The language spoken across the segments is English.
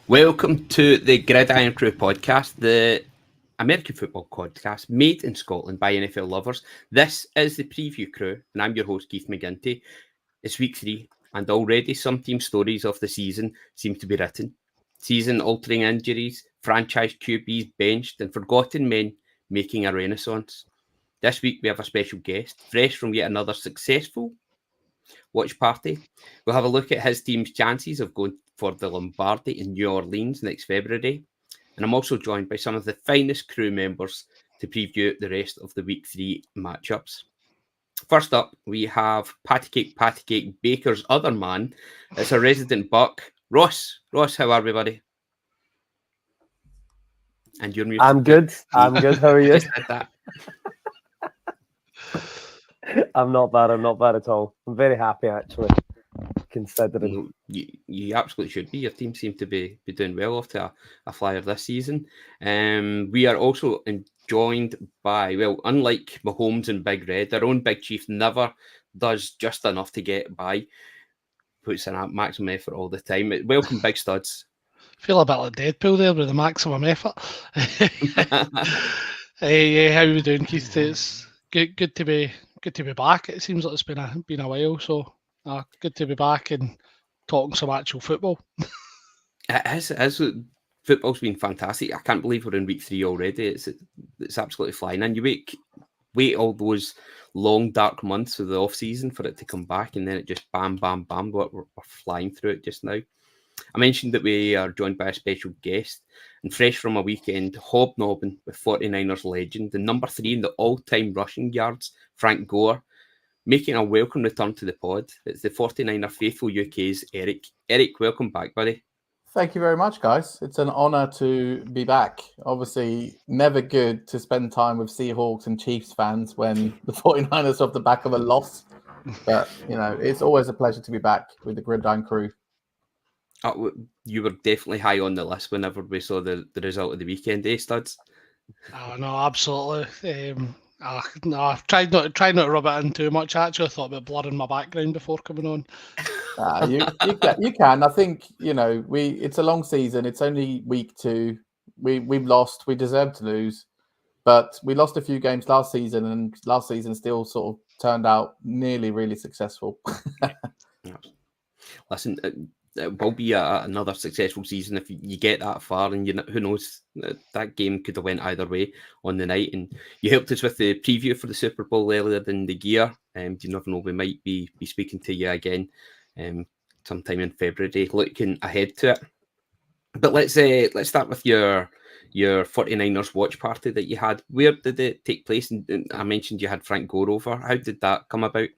Welcome to the Irn-Cru podcast, the American football podcast made in Scotland by NFL lovers. This is the preview crew, and I'm your host, Keith McGinty. It's week 3, and already some team stories of the season seem to be written. Season-altering injuries, franchise QBs benched, and forgotten men making a renaissance. This week we have a special guest, fresh from yet another successful watch party. We'll have a look at his team's chances of going for the Lombardi in New Orleans next February. And I'm also joined by some of the finest crew members to preview the rest of the Week 3 matchups. First up, we have Patty Cake Baker's other man. It's a resident Buck, Ross. Ross, how are we, buddy? And you're muted. I'm good. How are you? Just did that. I'm not bad at all. I'm very happy, actually, considering. You absolutely should be. Your team seem to be doing well off to a flyer this season. We are also joined by, well, unlike Mahomes and Big Red, our own Big Chief never does just enough to get by. Puts in a maximum effort all the time. Welcome, Big Studs. Feel a bit like Deadpool there with the maximum effort. Hey, how are we doing, Keith? It's good to be back. It seems like it's been a while, so good to be back and talking some actual football. It is. Football's been fantastic. I can't believe we're in week 3 already. It's absolutely flying. And you wait all those long dark months of the off season for it to come back, and then it just bam. We're flying through it just now. I mentioned that we are joined by a special guest, and fresh from a weekend hobnobbing with 49ers legend, the number 3 in the all-time rushing yards, Frank Gore, making a welcome return to the pod. It's the 49er faithful UK's Erik. Erik, welcome back, buddy. Thank you very much, guys. It's an honour to be back. Obviously, never good to spend time with Seahawks and Chiefs fans when the 49ers are off the back of a loss. But, it's always a pleasure to be back with the Gridiron crew. You were definitely high on the list whenever we saw the result of the weekend, Studs? Oh, no, absolutely. I've tried not to rub it in too much. I actually thought about blurring my background before coming on. You can. I think, it's a long season. It's only week 2. We've lost. We deserve to lose. But we lost a few games last season, and last season still sort of turned out nearly really successful. Listen, it will be another successful season if you get that far, and who knows, that game could have went either way on the night. And you helped us with the preview for the Super Bowl earlier in the year. You never know, we might be speaking to you again sometime in February, looking ahead to it. But let's start with your 49ers watch party that you had. Where did it take place? And I mentioned you had Frank Gore over. How did that come about?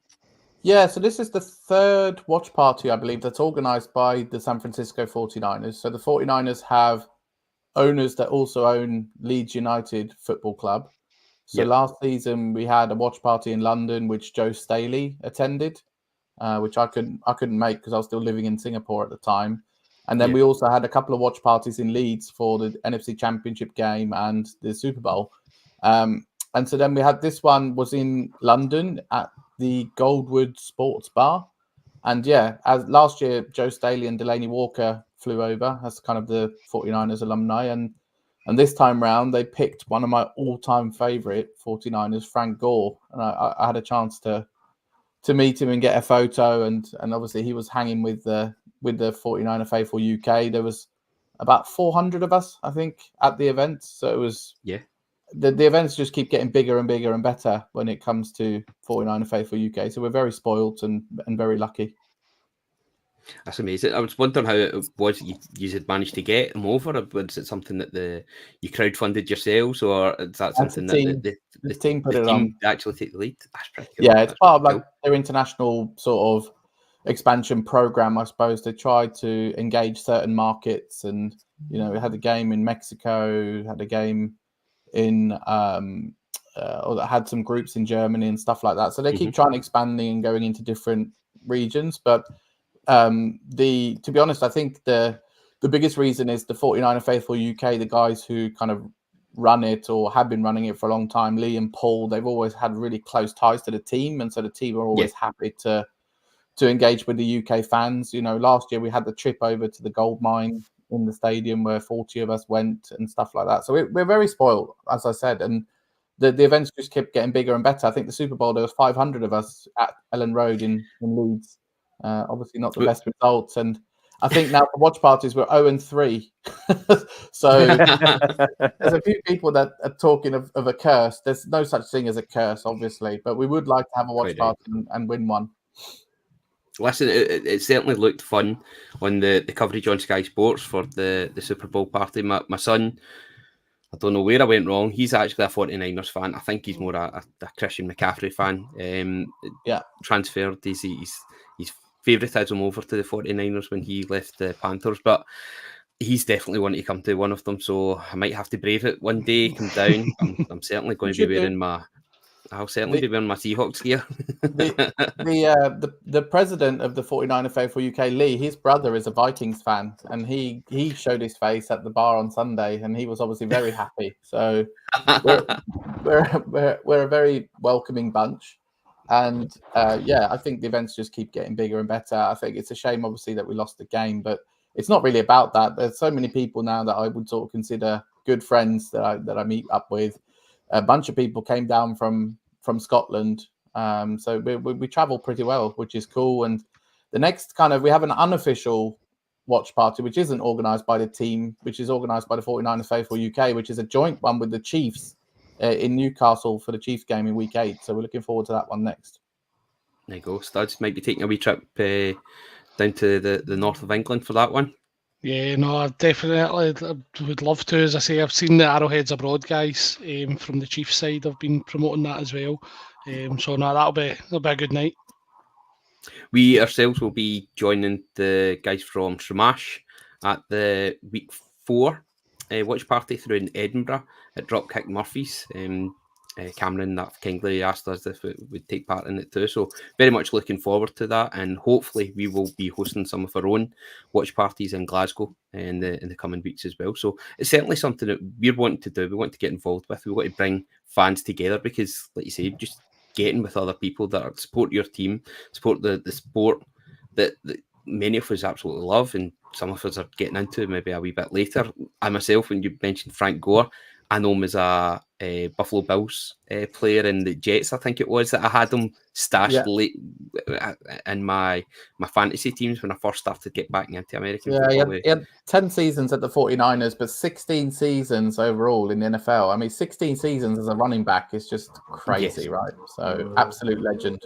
Yeah, so this is the 3rd watch party, I believe, that's organised by the San Francisco 49ers. So the 49ers have owners that also own Leeds United Football Club. So Last season we had a watch party in London, which Joe Staley attended, which I couldn't make because I was still living in Singapore at the time. And then we also had a couple of watch parties in Leeds for the NFC Championship game and the Super Bowl. And so then we had this one was in London at the Goldwood Sports Bar. And as last year, Joe Staley and Delaney Walker flew over as kind of the 49ers alumni. And this time round, they picked one of my all-time favourite 49ers, Frank Gore. And I had a chance to meet him and get a photo. And obviously he was hanging with the 49er Faithful UK. There was about 400 of us, I think, at the event. So it was... The events just keep getting bigger and bigger and better when it comes to 49er Faithful UK. So we're very spoilt and very lucky. That's amazing. I was wondering how it was you had managed to get them over. Was it something that you crowdfunded yourselves, or is that something that the team put it on? Actually take the lead? That's pretty cool. Yeah, it's part of their international sort of expansion program, I suppose. They tried to engage certain markets, and we had a game in Mexico, had a game in or that had some groups in Germany and stuff like that. So they keep trying expanding and going into different regions. But to be honest, I think the biggest reason is the 49er Faithful UK, the guys who kind of run it or have been running it for a long time, Lee and Paul, they've always had really close ties to the team. And so the team are always happy to engage with the UK fans. Last year we had the trip over to the gold mine in the stadium where 40 of us went and stuff like that. So we're very spoiled, as I said, and the events just kept getting bigger and better. I think the Super Bowl, there was 500 of us at Ellen Road in Leeds. Obviously not the best results, and I think now for watch parties we're 0-3. So there's a few people that are talking of a curse. There's no such thing as a curse, obviously, but we would like to have a watch party and win one. Listen, it certainly looked fun on the coverage on Sky Sports for the Super Bowl party. My son, I don't know where I went wrong. He's actually a 49ers fan. I think he's more a Christian McCaffrey fan. Transferred his favouritism over to the 49ers when he left the Panthers. But he's definitely wanting to come to one of them. So I might have to brave it one day, come down. I'm certainly going to be wearing I'll certainly be wearing my Seahawks gear. The president of the 49er Faithful UK, Lee, his brother is a Vikings fan, and he showed his face at the bar on Sunday, and he was obviously very happy. So we're a very welcoming bunch, and I think the events just keep getting bigger and better. I think it's a shame, obviously, that we lost the game, but it's not really about that. There's so many people now that I would sort of consider good friends that I meet up with. A bunch of people came down from Scotland, so we travel pretty well, which is cool. And the next we have an unofficial watch party, which isn't organised by the team, which is organised by the 49ers Faithful UK, which is a joint one with the Chiefs in Newcastle for the Chiefs game in week 8. So we're looking forward to that one next. There you go. Studs might be taking a wee trip down to the north of England for that one. Yeah, no, I definitely would love to. As I say, I've seen the Arrowheads Abroad guys from the Chiefs side. I've been promoting that as well. So no, that'll be a good night. We ourselves will be joining the guys from Shamash at the week 4 watch party through in Edinburgh at Dropkick Murphy's. Cameron that kindly asked us if it would take part in it too, so very much looking forward to that, and hopefully we will be hosting some of our own watch parties in Glasgow in the coming weeks as well. So it's certainly something that we're wanting to do. We want to get involved with. We want to bring fans together because, like you say, just getting with other people that support your team, support the sport that many of us absolutely love, and some of us are getting into maybe a wee bit later. I myself, when you mentioned Frank Gore, I know him as a Buffalo Bills player in the Jets, I think it was, that I had him stashed late in my fantasy teams when I first started to get back into American football. He had 10 seasons at the 49ers, but 16 seasons overall in the NFL. I mean, 16 seasons as a running back is just crazy, right? So, absolute legend.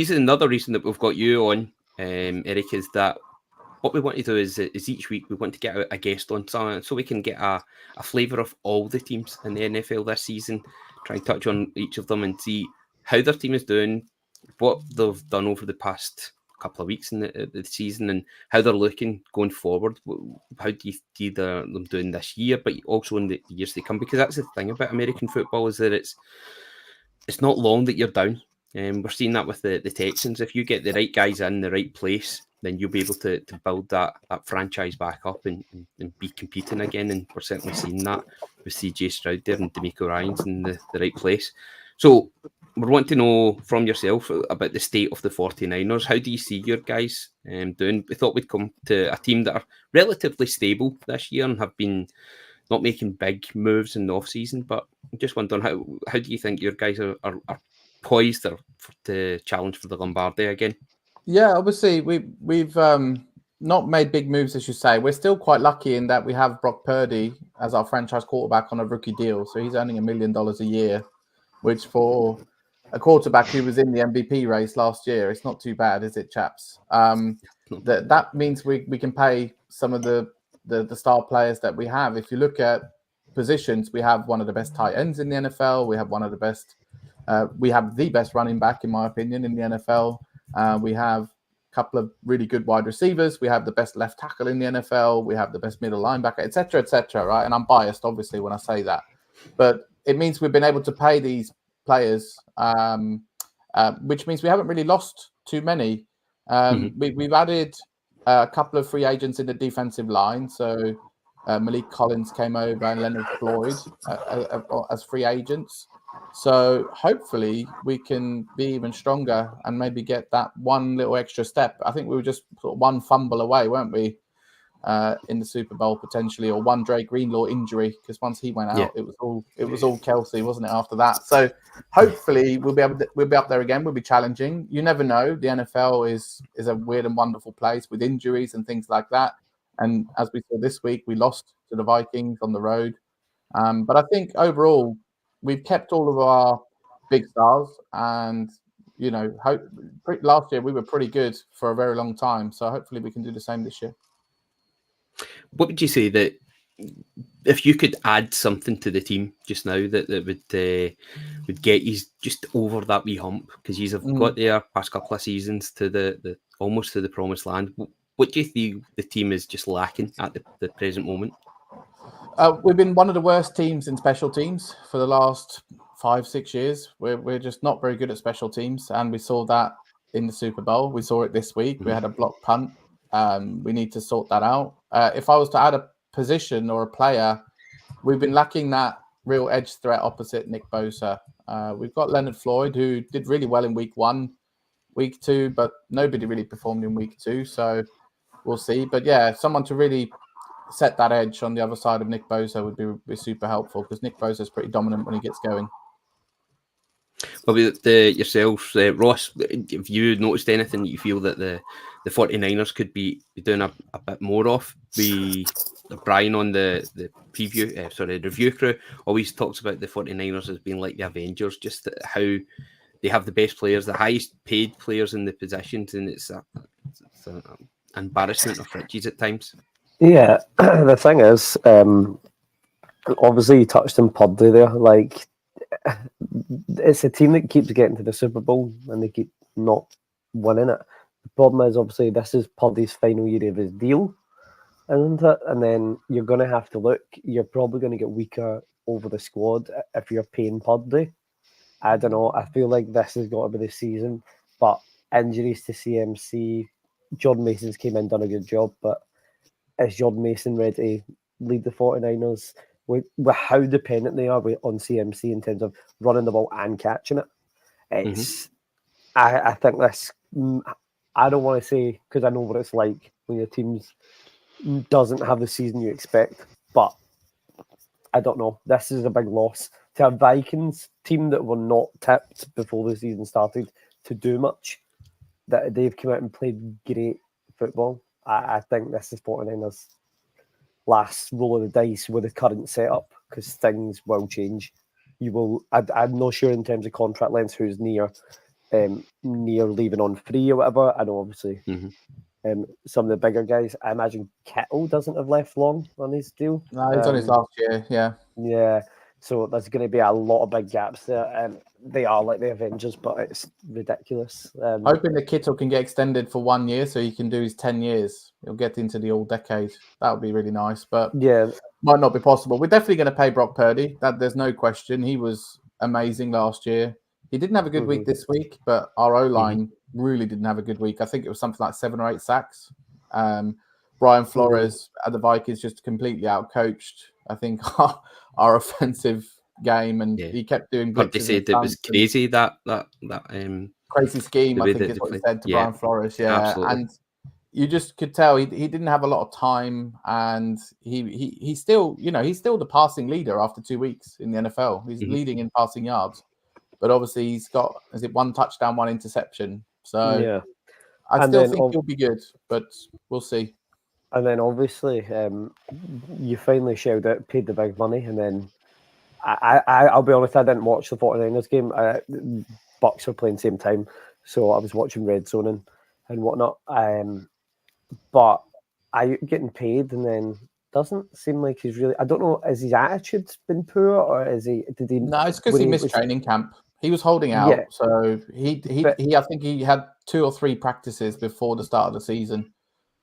Another reason that we've got you on, Erik, is that what we want to do is each week we want to get a guest on so we can get a flavour of all the teams in the NFL this season, try and touch on each of them and see how their team is doing, what they've done over the past couple of weeks in the season, and how they're looking going forward. How do you see them doing this year, but also in the years to come? Because that's the thing about American football, is that it's not long that you're down. We're seeing that with the Texans. If you get the right guys in the right place, then you'll be able to build that franchise back up and be competing again. And we're certainly seeing that with CJ Stroud there and D'Amico Ryans in the right place. So we want to know from yourself about the state of the 49ers. How do you see your guys doing? We thought we'd come to a team that are relatively stable this year and have been not making big moves in the off-season, but I'm just wondering how do you think your guys are poised to challenge for the Lombardi again? Yeah, obviously we've not made big moves, as you say. We're still quite lucky in that we have Brock Purdy as our franchise quarterback on a rookie deal, so he's earning $1 million a year, which for a quarterback who was in the MVP race last year, it's not too bad, is it, chaps? That means we can pay some of the star players that we have. If you look at positions, we have one of the best tight ends in the NFL. We have one of the best. We have the best running back, in my opinion, in the NFL. We have a couple of really good wide receivers. We have the best left tackle in the NFL. We have the best middle linebacker, etc., right? And I'm biased, obviously, when I say that. But it means we've been able to pay these players, which means we haven't really lost too many. We've added a couple of free agents in the defensive line. So Malik Collins came over and Leonard Floyd as free agents. So hopefully we can be even stronger and maybe get that one little extra step. I think we were just sort of one fumble away, weren't we, in the Super Bowl potentially, or one Dre Greenlaw injury, because once he went out, it was all Kelsey, wasn't it? After that, so hopefully we'll be up there again. We'll be challenging. You never know. The NFL is a weird and wonderful place with injuries and things like that. And as we saw this week, we lost to the Vikings on the road. But I think overall we've kept all of our big stars, and last year we were pretty good for a very long time. So hopefully we can do the same this year. What would you say that if you could add something to the team just now that would get you just over that wee hump, because you have got there past couple of seasons to the almost to the promised land? What do you think the team is just lacking at the present moment? We've been one of the worst teams in special teams for the last 5-6 years. We're just not very good at special teams, and we saw that in the Super Bowl. We saw it this week. We had a blocked punt. We need to sort that out. If I was to add a position or a player, we've been lacking that real edge threat opposite Nick Bosa. We've got Leonard Floyd, who did really well in week 1, week 2, but nobody really performed in week 2. So we'll see. But yeah, someone to really set that edge on the other side of Nick Bosa would be super helpful, because Nick Bosa is pretty dominant when he gets going. Well, with yourselves, Ross, have you noticed anything that you feel that the 49ers could be doing a bit more of? Brian on the review crew always talks about the 49ers as being like the Avengers, just how they have the best players, the highest paid players in the positions, and it's an embarrassment of riches at times. Yeah, the thing is, obviously you touched on Purdy there. Like, it's a team that keeps getting to the Super Bowl and they keep not winning it. The problem is, obviously, this is Purdy's final year of his deal, isn't it? And then you're going to have to look. You're probably going to get weaker over the squad if you're paying Purdy. I don't know. I feel like this has got to be the season, but injuries to CMC, Jordan Mason's came in, done a good job, but is Jordan Mason ready to lead the 49ers with how dependent they are on CMC in terms of running the ball and catching it? It's I think this, I don't want to say, because I know what it's like when your team doesn't have the season you expect, but I don't know. This is a big loss to a Vikings team that were not tipped before the season started to do much. That they've come out and played great football. I think this is 49ers' last roll of the dice with the current setup, because things will change. I'm not sure in terms of contract length who's near leaving on free or whatever. I know obviously some of the bigger guys. I imagine Kittle doesn't have left long on his deal. No, he's on his last year. Yeah. So there's going to be a lot of big gaps there, and they are like the Avengers, but it's ridiculous. Hoping that Kittle can get extended for 1 year so he can do his 10 years. He'll get into the all decade. That would be really nice, but yeah, might not be possible. We're definitely going to pay Brock Purdy. That there's no question. He was amazing last year. He didn't have a good week this week, but our O-line really didn't have a good week. I think it was something like 7 or 8 sacks. Brian Flores at the Vikings just completely outcoached, I think, our offensive game, and he kept doing blitzes. But they said it was crazy that crazy scheme, I think is what he said to Brian Flores. Yeah, absolutely. And you just could tell he didn't have a lot of time, and he still, he's still the passing leader after 2 weeks in the NFL. He's leading in passing yards, but obviously he's got 1 touchdown, 1 interception. So I still think he'll be good, but we'll see. And then obviously you finally shelled out, paid the big money, and then I'll be honest, I didn't watch the 49ers game. Bucks were playing same time, so I was watching Red Zone and whatnot. But I getting paid, and then doesn't seem like he's really. I don't know. Is his attitude been poor, or is he? Did he? No, it's because he missed training camp. He was holding out, so I think he had 2 or 3 practices before the start of the season.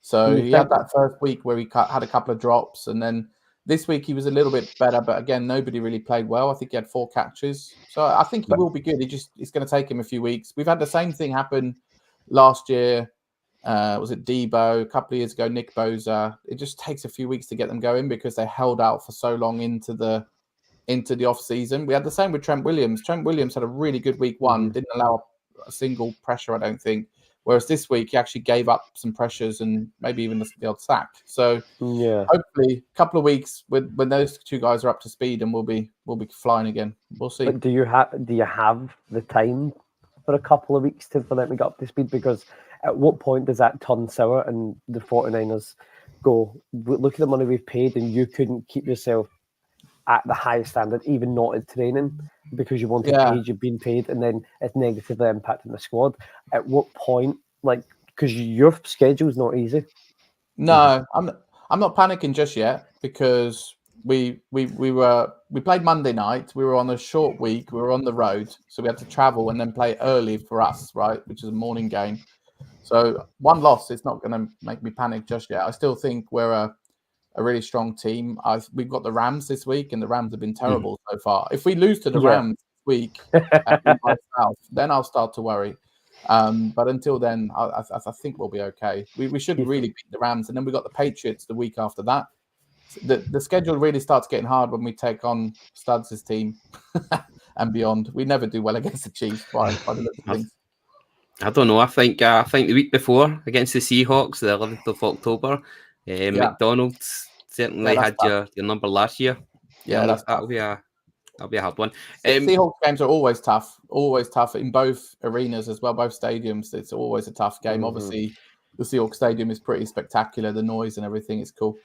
So he had that first week where he had a couple of drops, and then this week he was a little bit better. But again, nobody really played well. I think he had 4 catches. So I think he will be good. It's going to take him a few weeks. We've had the same thing happen last year. Was it Debo? A couple of years ago, Nick Bosa. It just takes a few weeks to get them going because they held out for so long into the off season. We had the same with Trent Williams. Trent Williams had a really good week 1. Didn't allow a single pressure, I don't think. Whereas this week he actually gave up some pressures and maybe even the odd sack. So Yeah. hopefully, a couple of weeks when those two guys are up to speed, and we'll be flying again. We'll see. But do you have the time for a couple of weeks for them to get up to speed? Because at what point does that turn sour and the 49ers go, look at the money we've paid and you couldn't keep yourself at the highest standard, even not at training, because you wanted paid, you've been paid, and then it's negatively impacting the squad. At what point, like, because your schedule's not easy. No, I'm not panicking just yet, because we played Monday night. We were on a short week. We were on the road, so we had to travel and then play early for us, right, which is a morning game. So one loss is not going to make me panic just yet. I still think we're a really strong team. We've got the Rams this week, and the Rams have been terrible so far. If we lose to the Rams this week by South, then I'll start to worry. But until then, I think we'll be okay. We should really beat the Rams, and then we got the Patriots the week after that. The schedule really starts getting hard when we take on Studs' team and beyond. We never do well against the Chiefs by the look of things. I don't know. I think the week before against the Seahawks, the 11th of October, McDonald's certainly had your number last year. Yeah, that'll be a hard one. Seahawks games are always tough in both arenas as well, both stadiums. It's always a tough game. Obviously, the Seahawks Stadium is pretty spectacular. The noise and everything is cool.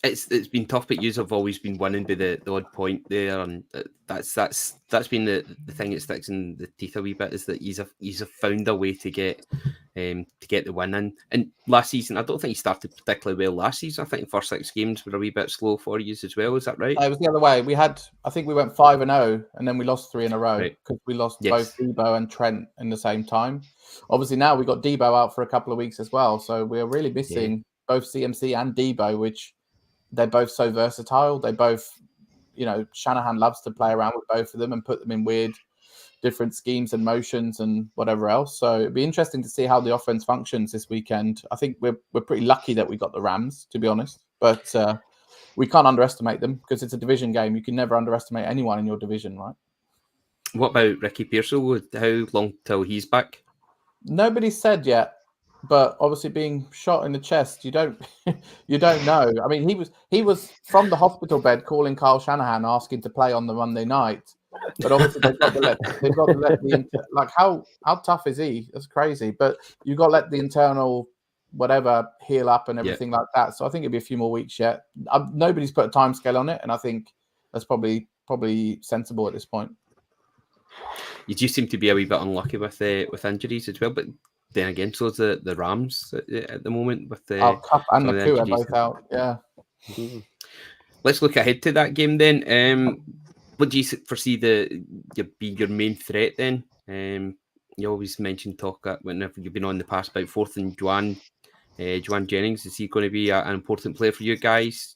It's been tough, but you have always been winning by the odd point there, and that's been the thing that sticks in the teeth a wee bit, is that he's found a way to get the win in. And last season, I don't think he started particularly well last season. I think the first 6 games were a wee bit slow for you as well. Is that right? It was the other way. I think we went 5-0, and then we lost 3 in a row because we lost both Debo and Trent in the same time. Obviously, now we got Debo out for a couple of weeks as well, so we're really missing both CMC and Debo, which they're both so versatile. They both, Shanahan loves to play around with both of them and put them in weird, different schemes and motions and whatever else. So it'd be interesting to see how the offense functions this weekend. I think we're pretty lucky that we got the Rams, to be honest. But we can't underestimate them, because it's a division game. You can never underestimate anyone in your division, right? What about Ricky Pearsall? How long till he's back? Nobody's said yet. But obviously, being shot in the chest, you don't know. I mean, he was from the hospital bed calling Kyle Shanahan, asking to play on the Monday night. But obviously, they've got to let the how tough is he? That's crazy. But you've got to let the internal whatever heal up and everything like that. So I think it'll be a few more weeks yet. Nobody's put a time scale on it, and I think that's probably sensible at this point. You do seem to be a wee bit unlucky with injuries as well, but then again, so is the Rams at the moment with the Cup and the Coup are both out. Yeah. Let's look ahead to that game then. What do you foresee be your main threat then? You always mention talk whenever you've been on the past about 4th and Juwan Jennings. Is he going to be an important player for you guys?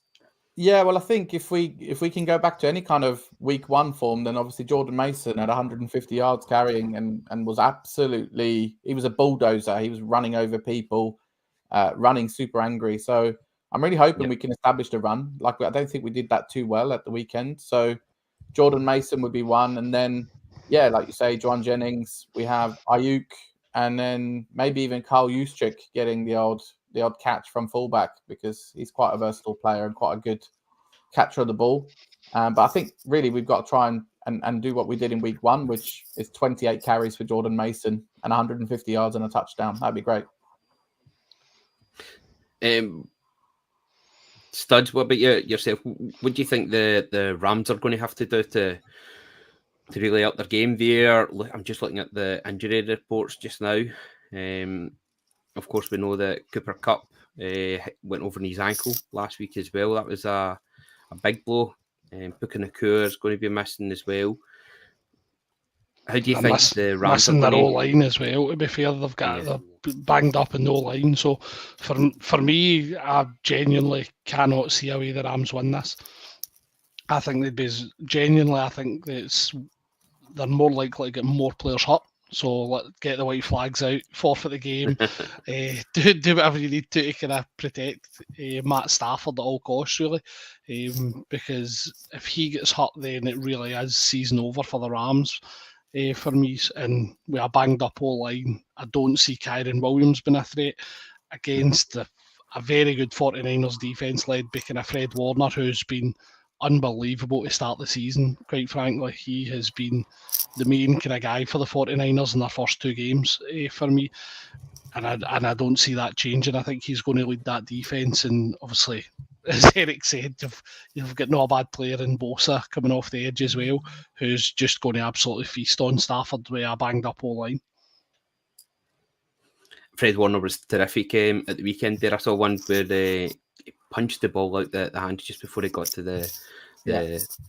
Yeah, well, I think if we can go back to any kind of week 1 form, then obviously Jordan Mason had 150 yards carrying and was he was a bulldozer. He was running over people, running super angry. So I'm really hoping we can establish the run. I don't think we did that too well at the weekend. So Jordan Mason would be one. And then, like you say, Juwan Jennings, we have Ayuk, and then maybe even Kyle Juszczyk getting the odd catch from fullback, because he's quite a versatile player and quite a good catcher of the ball. But I think really we've got to try and do what we did in week 1, which is 28 carries for Jordan Mason and 150 yards and a touchdown. That'd be great. Studs, what about yourself? What do you think the Rams are going to have to do to really up their game there? I'm just looking at the injury reports just now. Of course, we know that Cooper Kupp went over his ankle last week as well. That was a big blow. Puka Nacua is going to be missing as well. How do you think the Rams missing their O-line as well? To be fair, they're banged up in the O-line. So for me, I genuinely cannot see a way the Rams win this. I think I think they're more likely to get more players hurt. So get the white flags out, forfeit the game, do whatever you need to kind of protect Matt Stafford at all costs, really. Because if he gets hurt, then it really is season over for the Rams. for me. And with a banged up O-line, I don't see Kyron Williams being a threat against a very good 49ers defence led by kind of Fred Warner, who's been unbelievable to start the season. Quite frankly, he has been the main kind of guy for the 49ers in their first 2 games for me. And I don't see that changing. I think he's going to lead that defence. And obviously, as Erik said, you've got no bad player in Bosa coming off the edge as well, who's just going to absolutely feast on Stafford with a banged up O-line. Fred Warner was terrific at the weekend there. I saw one where he punched the ball out the hands just before he got to the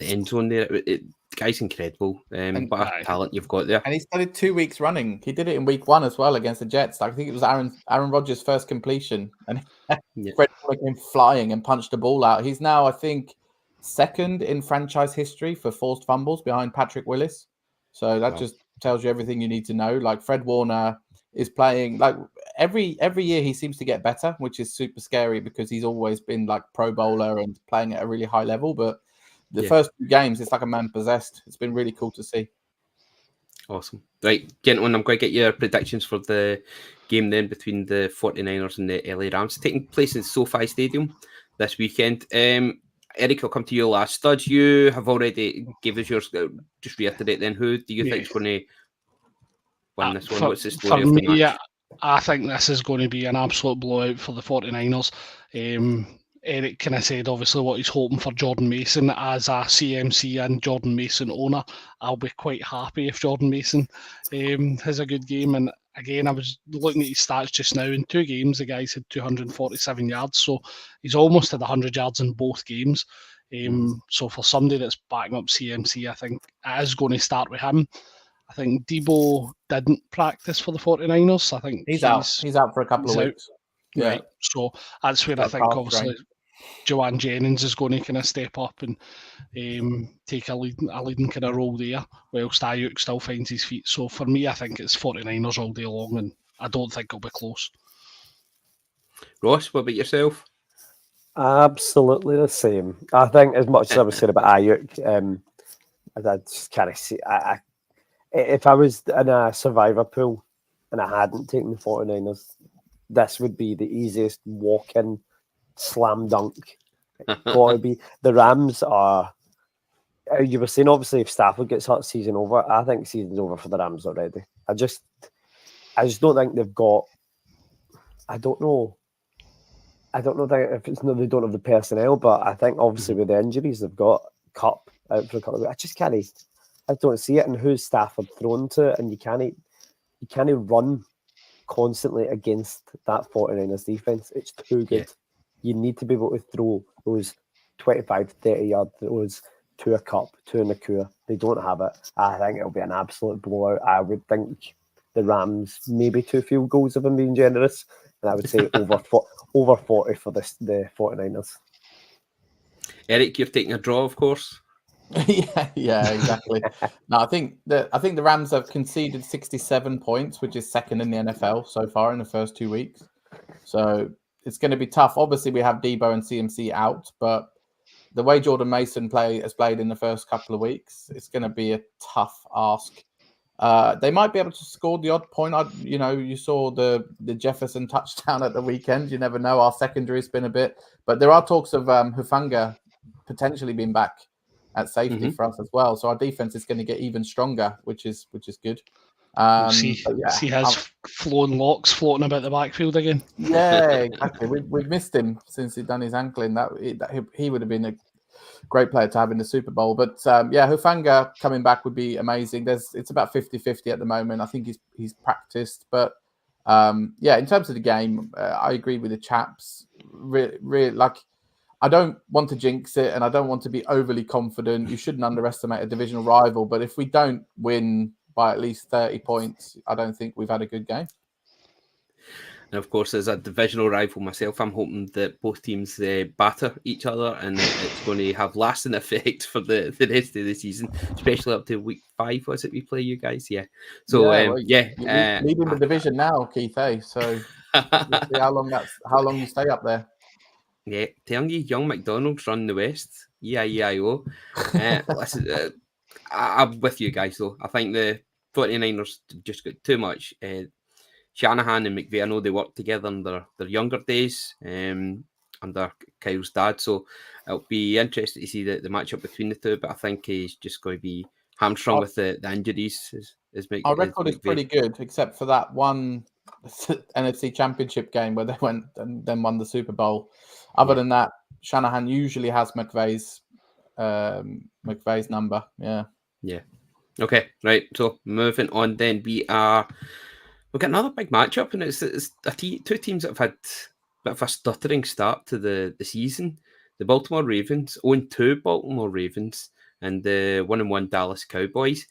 end zone there. The guy's incredible. What a talent you've got there. And he started 2 weeks running. He did it in week 1 as well against the Jets. I think it was Aaron Rodgers' first completion. And Fred Warner came flying and punched the ball out. He's now, I think, 2nd in franchise history for forced fumbles behind Patrick Willis. So that just tells you everything you need to know. Like, Fred Warner is playing, like, every year he seems to get better, which is super scary because he's always been like Pro Bowler and playing at a really high level. But the first 2 games, it's like a man possessed. It's been really cool to see. Awesome. Right, gentlemen, I'm going to get your predictions for the game then between the 49ers and the LA Rams, taking place in SoFi Stadium this weekend. Erik, I'll come to you last. Stud, you have already gave us yours. Just reiterate then, who do you think is going to win this one? What's the story of the match? I think this is going to be an absolute blowout for the 49ers. Erik kind of said, obviously, what he's hoping for Jordan Mason. As a CMC and Jordan Mason owner, I'll be quite happy if Jordan Mason has a good game. And again, I was looking at his stats just now. In 2 games, the guy's had 247 yards. So he's almost had 100 yards in both games. So for somebody that's backing up CMC, I think it is going to start with him. I think Debo didn't practice for the 49ers. I think he's out. He's out for a couple of weeks. Yeah. Right. So that's where I think obviously Joanne Jennings is going to kind of step up and take a leading kind of role there, whilst Ayuk still finds his feet. So for me, I think it's 49ers all day long, and I don't think it'll be close. Ross, what about yourself? Absolutely the same. I think as much as I was saying about Ayuk, I just kind of see... if I was in a survivor pool and I hadn't taken the 49ers, this would be the easiest walk-in slam dunk. Got to be. The Rams are... You were saying, obviously, if Stafford gets hurt, season over. I think season's over for the Rams already. I just don't think they've got... I don't know if it's no, they don't have the personnel, but I think obviously with the injuries they've got, Cup out for a couple of weeks. I don't see it, and who's Stafford thrown to, and you can't run constantly against that 49ers defense. It's too good. You need to be able to throw those 25 to 30 yard throws to a Cup, to a Irn-Cru. They don't have it. I think it'll be an absolute blowout. I would think the Rams, maybe 2 field goals if I'm being generous, and I would say over 40 for the 49ers. Erik, you're taking a draw, of course. yeah, exactly. No, I think the Rams have conceded 67 points, which is 2nd in the NFL so far in the first 2 weeks. So it's going to be tough. Obviously, we have Debo and CMC out, but the way Jordan Mason has played in the first couple of weeks, it's going to be a tough ask. They might be able to score the odd point. You saw the Jefferson touchdown at the weekend. You never know. Our secondary's been a bit, but there are talks of Hufanga potentially being back at safety for us as well. So our defense is going to get even stronger, which is good. He has flown locks floating about the backfield again. Yeah, exactly. We've missed him since he'd done his ankling. That he would have been a great player to have in the Super Bowl. But Hufanga coming back would be amazing. It's about 50-50 at the moment. I think he's practiced, but in terms of the game, I agree with the chaps. Really, like, I don't want to jinx it, and I don't want to be overly confident. You shouldn't underestimate a divisional rival, but if we don't win by at least 30 points, I don't think we've had a good game. And of course, as a divisional rival myself, I'm hoping that both teams batter each other, and it's going to have lasting effect for the rest of the season, especially up to week 5. Was it we play you guys? Yeah. So leading the division now, Keith. So we'll see how long you stay up there. Yeah, telling you, young McDonald's run the West. E-I-E-I-O. Listen, I'm with you guys, though. I think the 49ers just got too much. Shanahan and McVay, I know they worked together in their younger days under Kyle's dad, so it'll be interesting to see the matchup between the two, but I think he's just going to be hamstrung with the injuries. Our record is pretty good, except for that one NFC Championship game where they went and then won the Super Bowl. Other than that, Shanahan usually has McVay's number. Yeah. Okay, right. So moving on, then we've got another big matchup, and it's two teams that have had a bit of a stuttering start to the season. The Baltimore Ravens, 0-2 Baltimore Ravens, and the 1-1 Dallas Cowboys.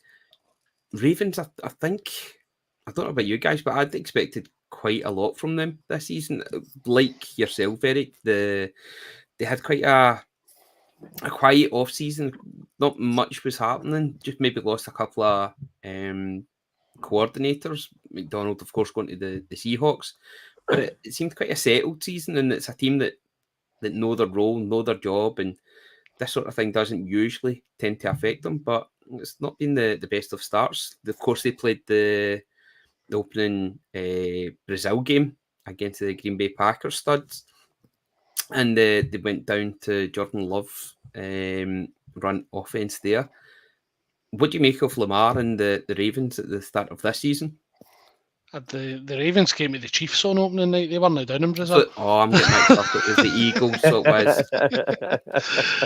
Ravens, I think, I don't know about you guys, but I'd expected quite a lot from them this season. Like yourself, Erik, they had quite a quiet off season. Not much was happening. Just maybe lost a couple of coordinators. McDonald, of course, going to the Seahawks, but it seemed quite a settled season, and it's a team that know their role, know their job, and this sort of thing doesn't usually tend to affect them. But it's not been the best of starts. Of course, they played the opening Brazil game against the Green Bay Packers studs, and they went down to Jordan Love run offense there. What do you make of Lamar and the Ravens at the start of this season? The Ravens came to the Chiefs on opening night. They weren't down in Brazil. I'm getting mixed up. It was the Eagles, so it was.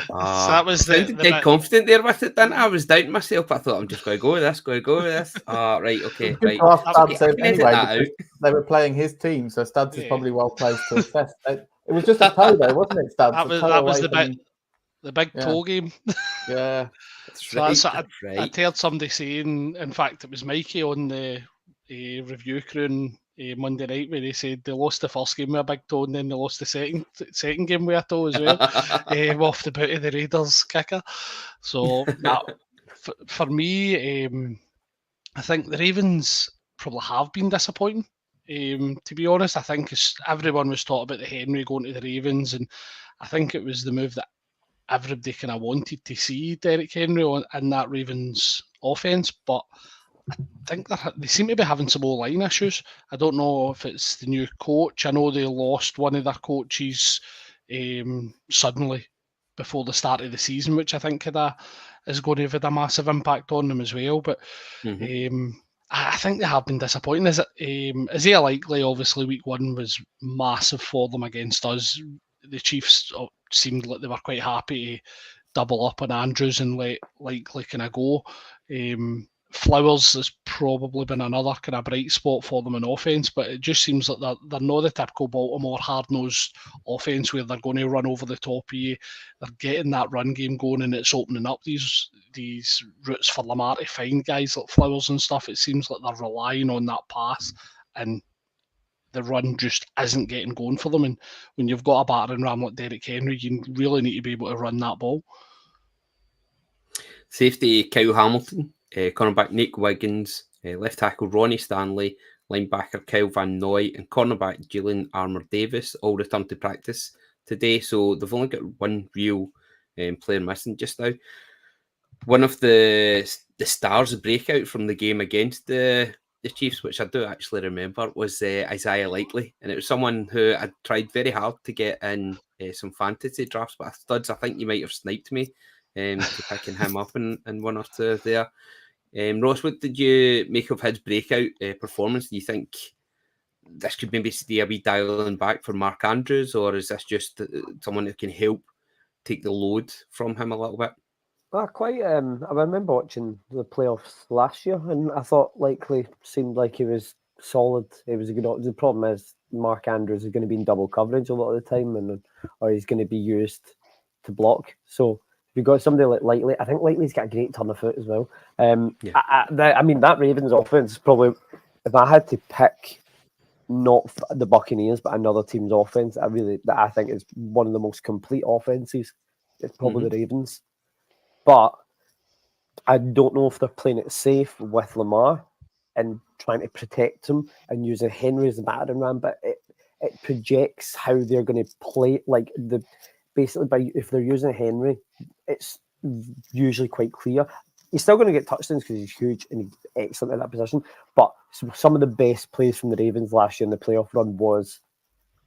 So that was dead confident there with it, didn't I? I was doubting myself, but I thought I'm just going to go with this. Right, okay, right. Anyway, they were playing his team, so Studs is probably well placed to assess. It was just a toe, though, wasn't it, Studs? That was the big toe game. Yeah, that's right. I heard somebody saying, in fact, it was Mikey on the review crew on Monday night where they said they lost the first game with a big toe and then they lost the second game with a toe as well, off the boot of the Raiders kicker. So for me, I think the Ravens probably have been disappointing. To be honest, I think everyone was talking about the Henry going to the Ravens, and I think it was the move that everybody kind of wanted to see Derrick Henry in that Ravens offense, but I think they seem to be having some O-line issues. I don't know if it's the new coach. I know they lost one of their coaches suddenly before the start of the season, which I think is going to have had a massive impact on them as well. But I think they have been disappointing. Is it likely? Obviously, week one was massive for them against us. The Chiefs seemed like they were quite happy to double up on Andrews and let likely kind of go. Flowers has probably been another kind of bright spot for them in offense, but it just seems like they're not the typical Baltimore hard-nosed offense where they're going to run over the top of you. They're getting that run game going, and it's opening up these routes for Lamar to find guys like Flowers and stuff. It seems like they're relying on that pass, and the run just isn't getting going for them. And when you've got a battering ram like Derrick Henry, you really need to be able to run that ball. Safety Kyle Hamilton, cornerback Nick Wiggins, left tackle Ronnie Stanley, linebacker Kyle Van Noy, and cornerback Jalen Armour-Davis all returned to practice today. So they've only got one real player missing just now. One of the stars of breakout from the game against the Chiefs, which I do actually remember, was Isaiah Likely, and it was someone who I tried very hard to get in some fantasy drafts, but Studs, I think you might have sniped me to picking him up in one or two there. Ross, what did you make of his breakout performance? Do you think this could maybe be a wee dialing back for Mark Andrews, or is this just someone who can help take the load from him a little bit? I remember watching the playoffs last year, and I thought Likely seemed like he was solid. He was a good. The problem is Mark Andrews is going to be in double coverage a lot of the time, or he's going to be used to block. So if you've got somebody like Likely, I think Likely's got a great turn of foot as well. I mean, that Ravens offense is probably, if I had to pick not the Buccaneers but another team's offense, I think is one of the most complete offenses. It's probably the Ravens. But I don't know if they're playing it safe with Lamar and trying to protect him and using Henry as a battering ram, but it projects how they're going to play. Like if they're using Henry, it's usually quite clear. He's still going to get touchdowns because he's huge and he's excellent in that position. But some of the best plays from the Ravens last year in the playoff run was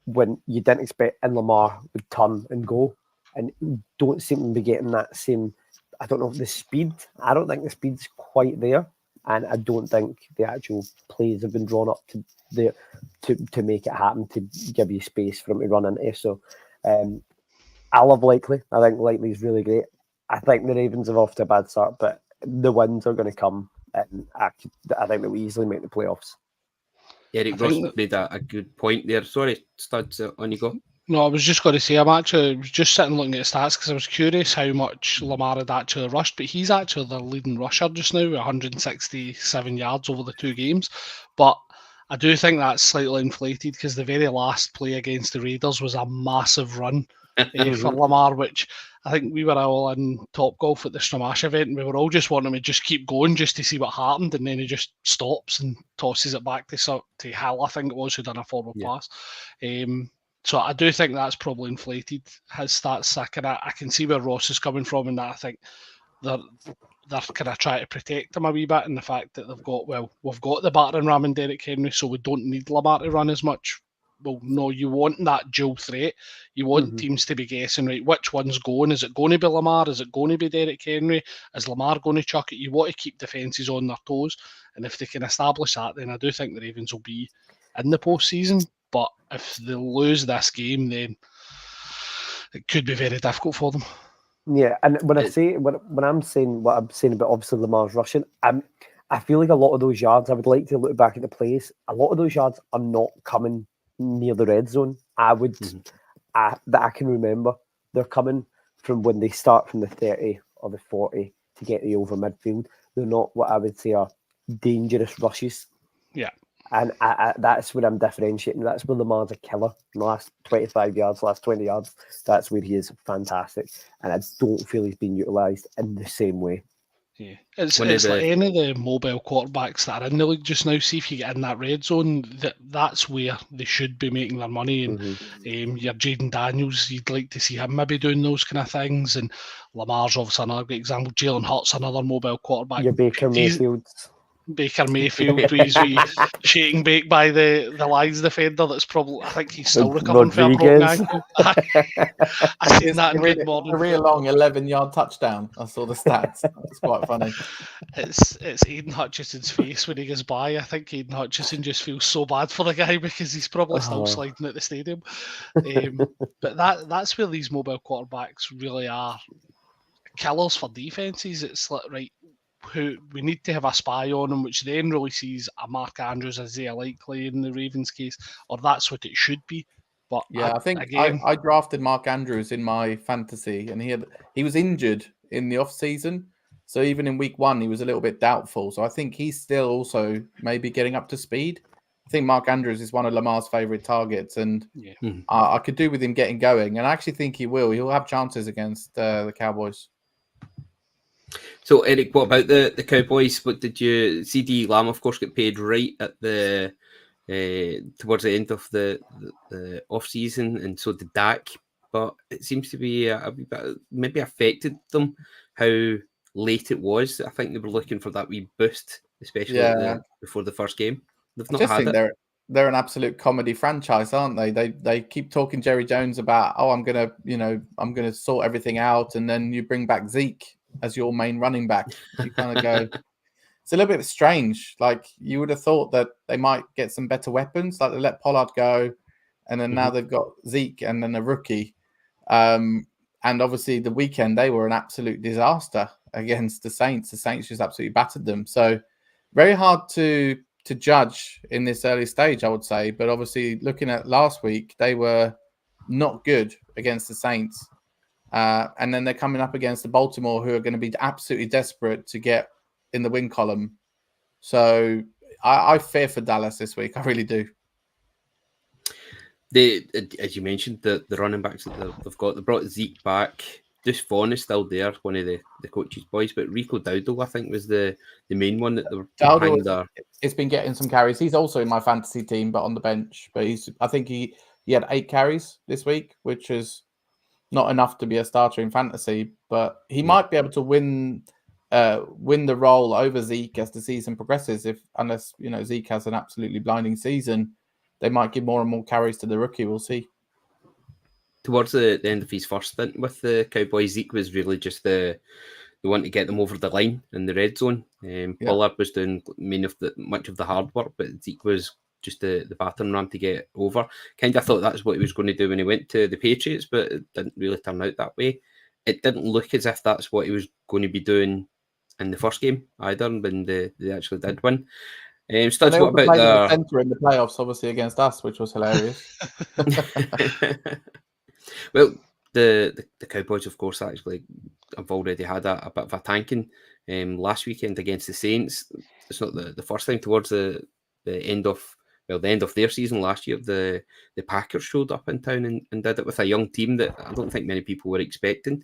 when you didn't expect and Lamar would turn and go. And you don't seem to be getting that same, I don't know, the speed. I don't think the speed's quite there. And I don't think the actual plays have been drawn up to make it happen, to give you space for him to run into. So I love Likely. I think Likely's really great. I think the Ravens are off to a bad start, but the wins are going to come. And I think they'll easily make the playoffs. Eric Ross made a good point there. Sorry, Studs, on you go. No, I was just going to say, I was just sitting looking at stats because I was curious how much Lamar had actually rushed, but he's actually the leading rusher just now, 167 yards over the 2 games. But I do think that's slightly inflated because the very last play against the Raiders was a massive run for Lamar, which I think we were all in Top Golf at the Stramash event, and we were all just wanting to just keep going just to see what happened, and then he just stops and tosses it back to Hill, I think it was, who done a forward pass. So I do think that's probably inflated his stats sick, and I can see where Ross is coming from, and that I think they're kind of trying to protect him a wee bit, and the fact that we've got the battering ram in Derrick Henry, so we don't need Lamar to run as much. Well, no, you want that dual threat. You want teams to be guessing, right, which one's going? Is it going to be Lamar? Is it going to be Derrick Henry? Is Lamar going to chuck it? You want to keep defences on their toes, and if they can establish that, then I do think the Ravens will be in the postseason. But if they lose this game, then it could be very difficult for them. Yeah, and when I'm saying what I'm saying about obviously Lamar's rushing, I feel like a lot of those yards, I would like to look back at the plays. A lot of those yards are not coming near the red zone. That I can remember. They're coming from when they start from the 30 or the 40 to get the over midfield. They're not what I would say are dangerous rushes. Yeah. And that's where I'm differentiating. That's where Lamar's a killer. In the last 25 yards, last 20 yards, that's where he is fantastic. And I don't feel he's being utilised in the same way. Yeah, it's like any of the mobile quarterbacks that are in the league just now. See if you get in that red zone, that's where they should be making their money. And your Jaden Daniels, you'd like to see him maybe doing those kind of things. And Lamar's obviously another great example. Jalen Hurts, another mobile quarterback. Your Baker Mayfields. Baker Mayfield, where he's shaking bake by the Lions defender. That's probably, I think he's still recovering from a broken ankle. I seen that in Good Morning. A real long 11-yard touchdown. I saw the stats. It's quite funny. It's Aiden Hutchinson's face when he goes by. I think Aiden Hutchinson just feels so bad for the guy because he's probably still sliding at the stadium. But that's where these mobile quarterbacks really are killers for defenses. It's like, right, who we need to have a spy on him, which then really sees a Mark Andrews as they likely in the Ravens case, or that's what it should be. But yeah, I think I drafted Mark Andrews in my fantasy, and he was injured in the off season, so even in week 1 he was a little bit doubtful. So I think he's still also maybe getting up to speed. I think Mark Andrews is one of Lamar's favourite targets, and I could do with him getting going, and I actually think he will. He'll have chances against the Cowboys. So, Eric, what about the Cowboys? What did you... CD Lamb, of course, got paid right at the towards the end of the off-season, and so did Dak. But it seems to be a wee bit, maybe affected them how late it was. I think they were looking for that wee boost, especially before the first game. They've not had it. They're an absolute comedy franchise, aren't they? They keep talking Jerry Jones about, I'm gonna sort everything out, and then you bring back Zeke as your main running back. You kind of go, it's a little bit strange. Like, you would have thought that they might get some better weapons, like they let Pollard go, and then now they've got Zeke and then a rookie. And obviously the weekend they were an absolute disaster against the Saints. The Saints just absolutely battered them. So very hard to judge in this early stage, I would say. But obviously looking at last week, they were not good against the Saints. And then they're coming up against the Baltimore, who are going to be absolutely desperate to get in the win column. So I fear for Dallas this week. I really do. As you mentioned, the running backs that they've got, they brought Zeke back. Deuce Vaughn is still there, one of the coach's boys, but Rico Dowdle, I think, was the main one that they were behind there. It's been getting some carries. He's also in my fantasy team, but on the bench. But I think he had 8 carries this week, which is not enough to be a starter in fantasy, but he might be able to win win the role over Zeke as the season progresses. Unless Zeke has an absolutely blinding season, they might give more and more carries to the rookie. We'll see. Towards the end of his first stint with the Cowboys, Zeke was really just the one to get them over the line in the red zone. Pollard was doing much of the hard work, but Zeke was just the battering ram to get over. Kind of thought that's what he was going to do when he went to the Patriots, but it didn't really turn out that way. It didn't look as if that's what he was going to be doing in the first game either, when they actually did win. Studs, what about the centre in the playoffs, obviously against us, which was hilarious. Well, the Cowboys, of course, actually have already had a bit of a tanking last weekend against the Saints. It's not the first time towards the end of their season last year. The Packers showed up in town and did it with a young team that I don't think many people were expecting.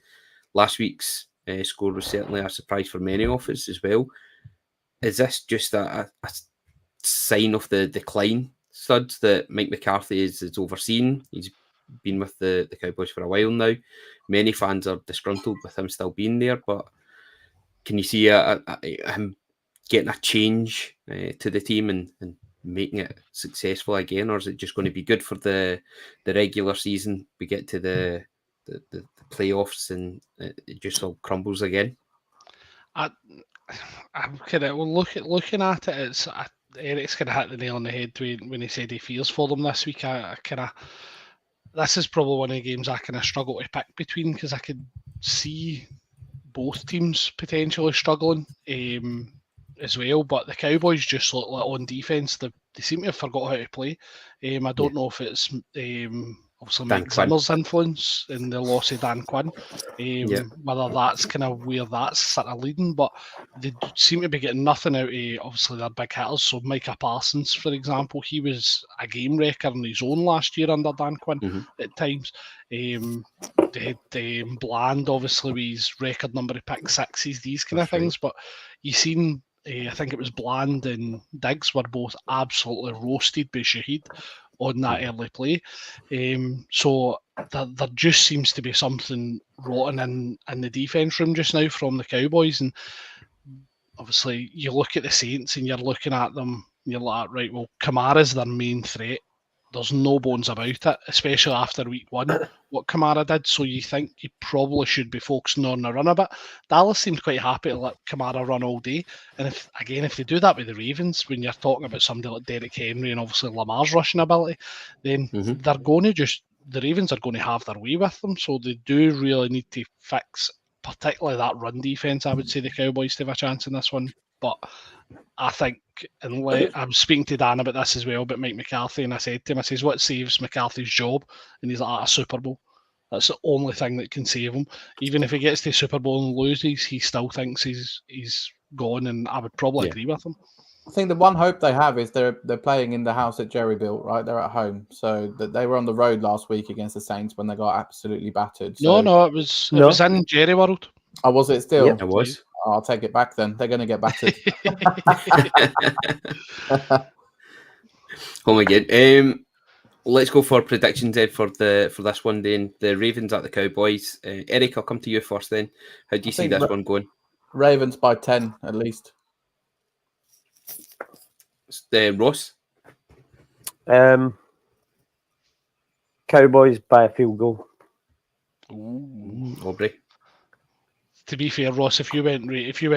Last week's score was certainly a surprise for many of us as well. Is this just a sign of the decline, Studs, that Mike McCarthy is overseeing? He's been with the Cowboys for a while now. Many fans are disgruntled with him still being there, but can you see him getting a change to the team and making it successful again, or is it just going to be good for the regular season? We get to the playoffs and it just all crumbles again. I'm kind of looking at it. It's Eric's kind of hit the nail on the head when he said he fears for them this week. This is probably one of the games I kind of struggle to pick between, because I could see both teams potentially struggling as well. But the Cowboys just look like on defense they seem to have forgot how to play. I don't know if it's obviously Mike Zimmer's influence in the loss of Dan Quinn, whether that's kind of where that's sort of leading, but they seem to be getting nothing out of obviously their big hitters. So Micah Parsons, for example, he was a game wrecker on his own last year under Dan Quinn at times. They had Bland, obviously, with his record number of pick sixes, these kind of things, but you seen I think it was Bland and Diggs were both absolutely roasted by Shaheed on that early play. So there just seems to be something rotten in the defence room just now from the Cowboys. And obviously you look at the Saints and you're looking at them, you're like, right, well, Kamara's their main threat. There's no bones about it, especially after week one, what Kamara did. So you think you probably should be focusing on the run a bit. Dallas seems quite happy to let Kamara run all day. And if they do that with the Ravens, when you're talking about somebody like Derrick Henry and obviously Lamar's rushing ability, then they're going to the Ravens are going to have their way with them. So they do really need to fix, particularly that run defense. I would say the Cowboys to have a chance in this one. But I think, and I'm speaking to Dan about this as well, about Mike McCarthy, and I said to him, I says, what saves McCarthy's job? And he's like, a Super Bowl. That's the only thing that can save him. Even if he gets to the Super Bowl and loses, he still thinks he's gone, and I would probably agree with him. I think the one hope they have is they're playing in the house that Jerry built, right? They're at home. So that they were on the road last week against the Saints when they got absolutely battered. So... No, it was in Jerry World. Oh, was it still? Yep, it was. I'll take it back then. They're going to get battered. Home again. Let's go for predictions then for this one. Then the Ravens at the Cowboys. Eric, I'll come to you first. Then, how do you see this one going? Ravens by 10 at least. Ross. Cowboys by a field goal. Ooh, Aubrey. To be fair, Ross, if you went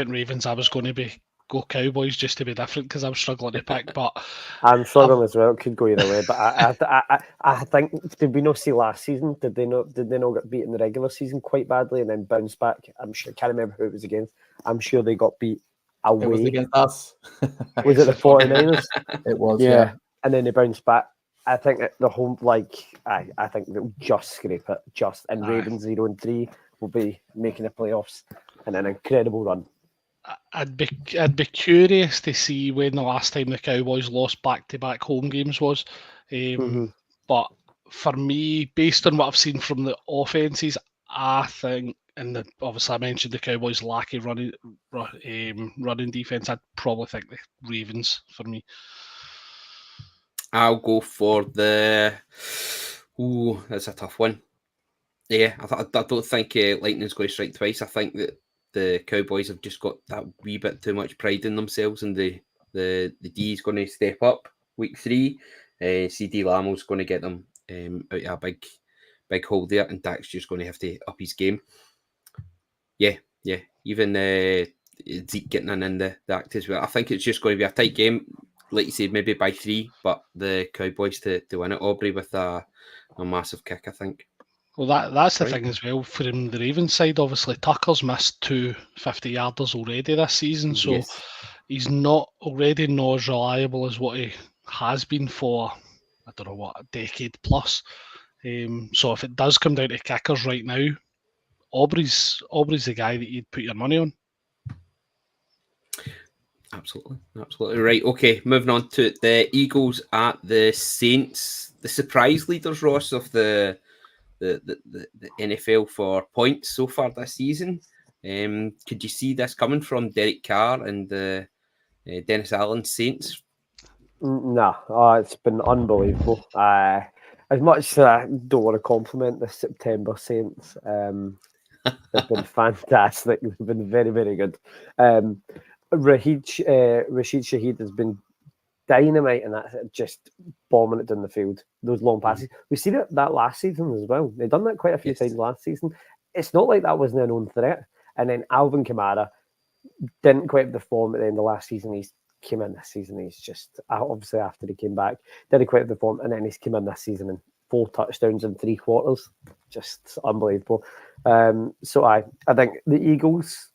Ravens, I was going to go Cowboys just to be different because I was struggling to pick. But I'm struggling as well. It could go either way. But I think, did we not see last season? Did they not get beat in the regular season quite badly and then bounce back? I'm sure. I can't remember who it was against. I'm sure they got beat away. It was against us. Was it the 49ers? It was. Yeah. And then they bounced back. I think the home, I think they'll just scrape it. And Ravens 0-3 will be making the playoffs and an incredible run. I'd be curious to see when the last time the Cowboys lost back-to-back home games was. But for me, based on what I've seen from the offenses, I think, and obviously I mentioned the Cowboys' lack of running defense, I'd probably think the Ravens for me. I'll go for the... Ooh, that's a tough one. Yeah, I don't think Lightning's going to strike twice. I think that the Cowboys have just got that wee bit too much pride in themselves, and the D is going to step up week 3. CD Lamo's going to get them out of a big hole there, and Dak's just going to have to up his game. Yeah. Even Zeke getting in the act as well. I think it's just going to be a tight game, like you said, maybe by 3, but the Cowboys to win it. Aubrey with a massive kick, I think. Well, that's the thing as well from the Ravens side. Obviously, Tucker's missed 2 50-yarders already this season, so he's not already not as reliable as what he has been for, I don't know what, a decade plus. So if it does come down to kickers right now, Aubrey's the guy that you'd put your money on. Absolutely right. Okay, moving on to the Eagles at the Saints. The surprise leaders, Ross, of the NFL for points so far this season. Could you see this coming from Derek Carr and the Dennis Allen Saints? No, it's been unbelievable. As much as I don't want to compliment the September Saints, they've been fantastic. They've been very, very good. Rashid Shaheed has been dynamite, and that's just bombing it down the field. Those long passes. We've seen that last season as well. They've done that quite a few times last season. It's not like that wasn't a known threat. And then Alvin Kamara didn't quite have the form at the end of last season. He's came in this season. He's just, obviously after he came back, didn't quite have the form, and then he's come in this season and 4 touchdowns in 3 quarters. Just unbelievable. So I think the Eagles,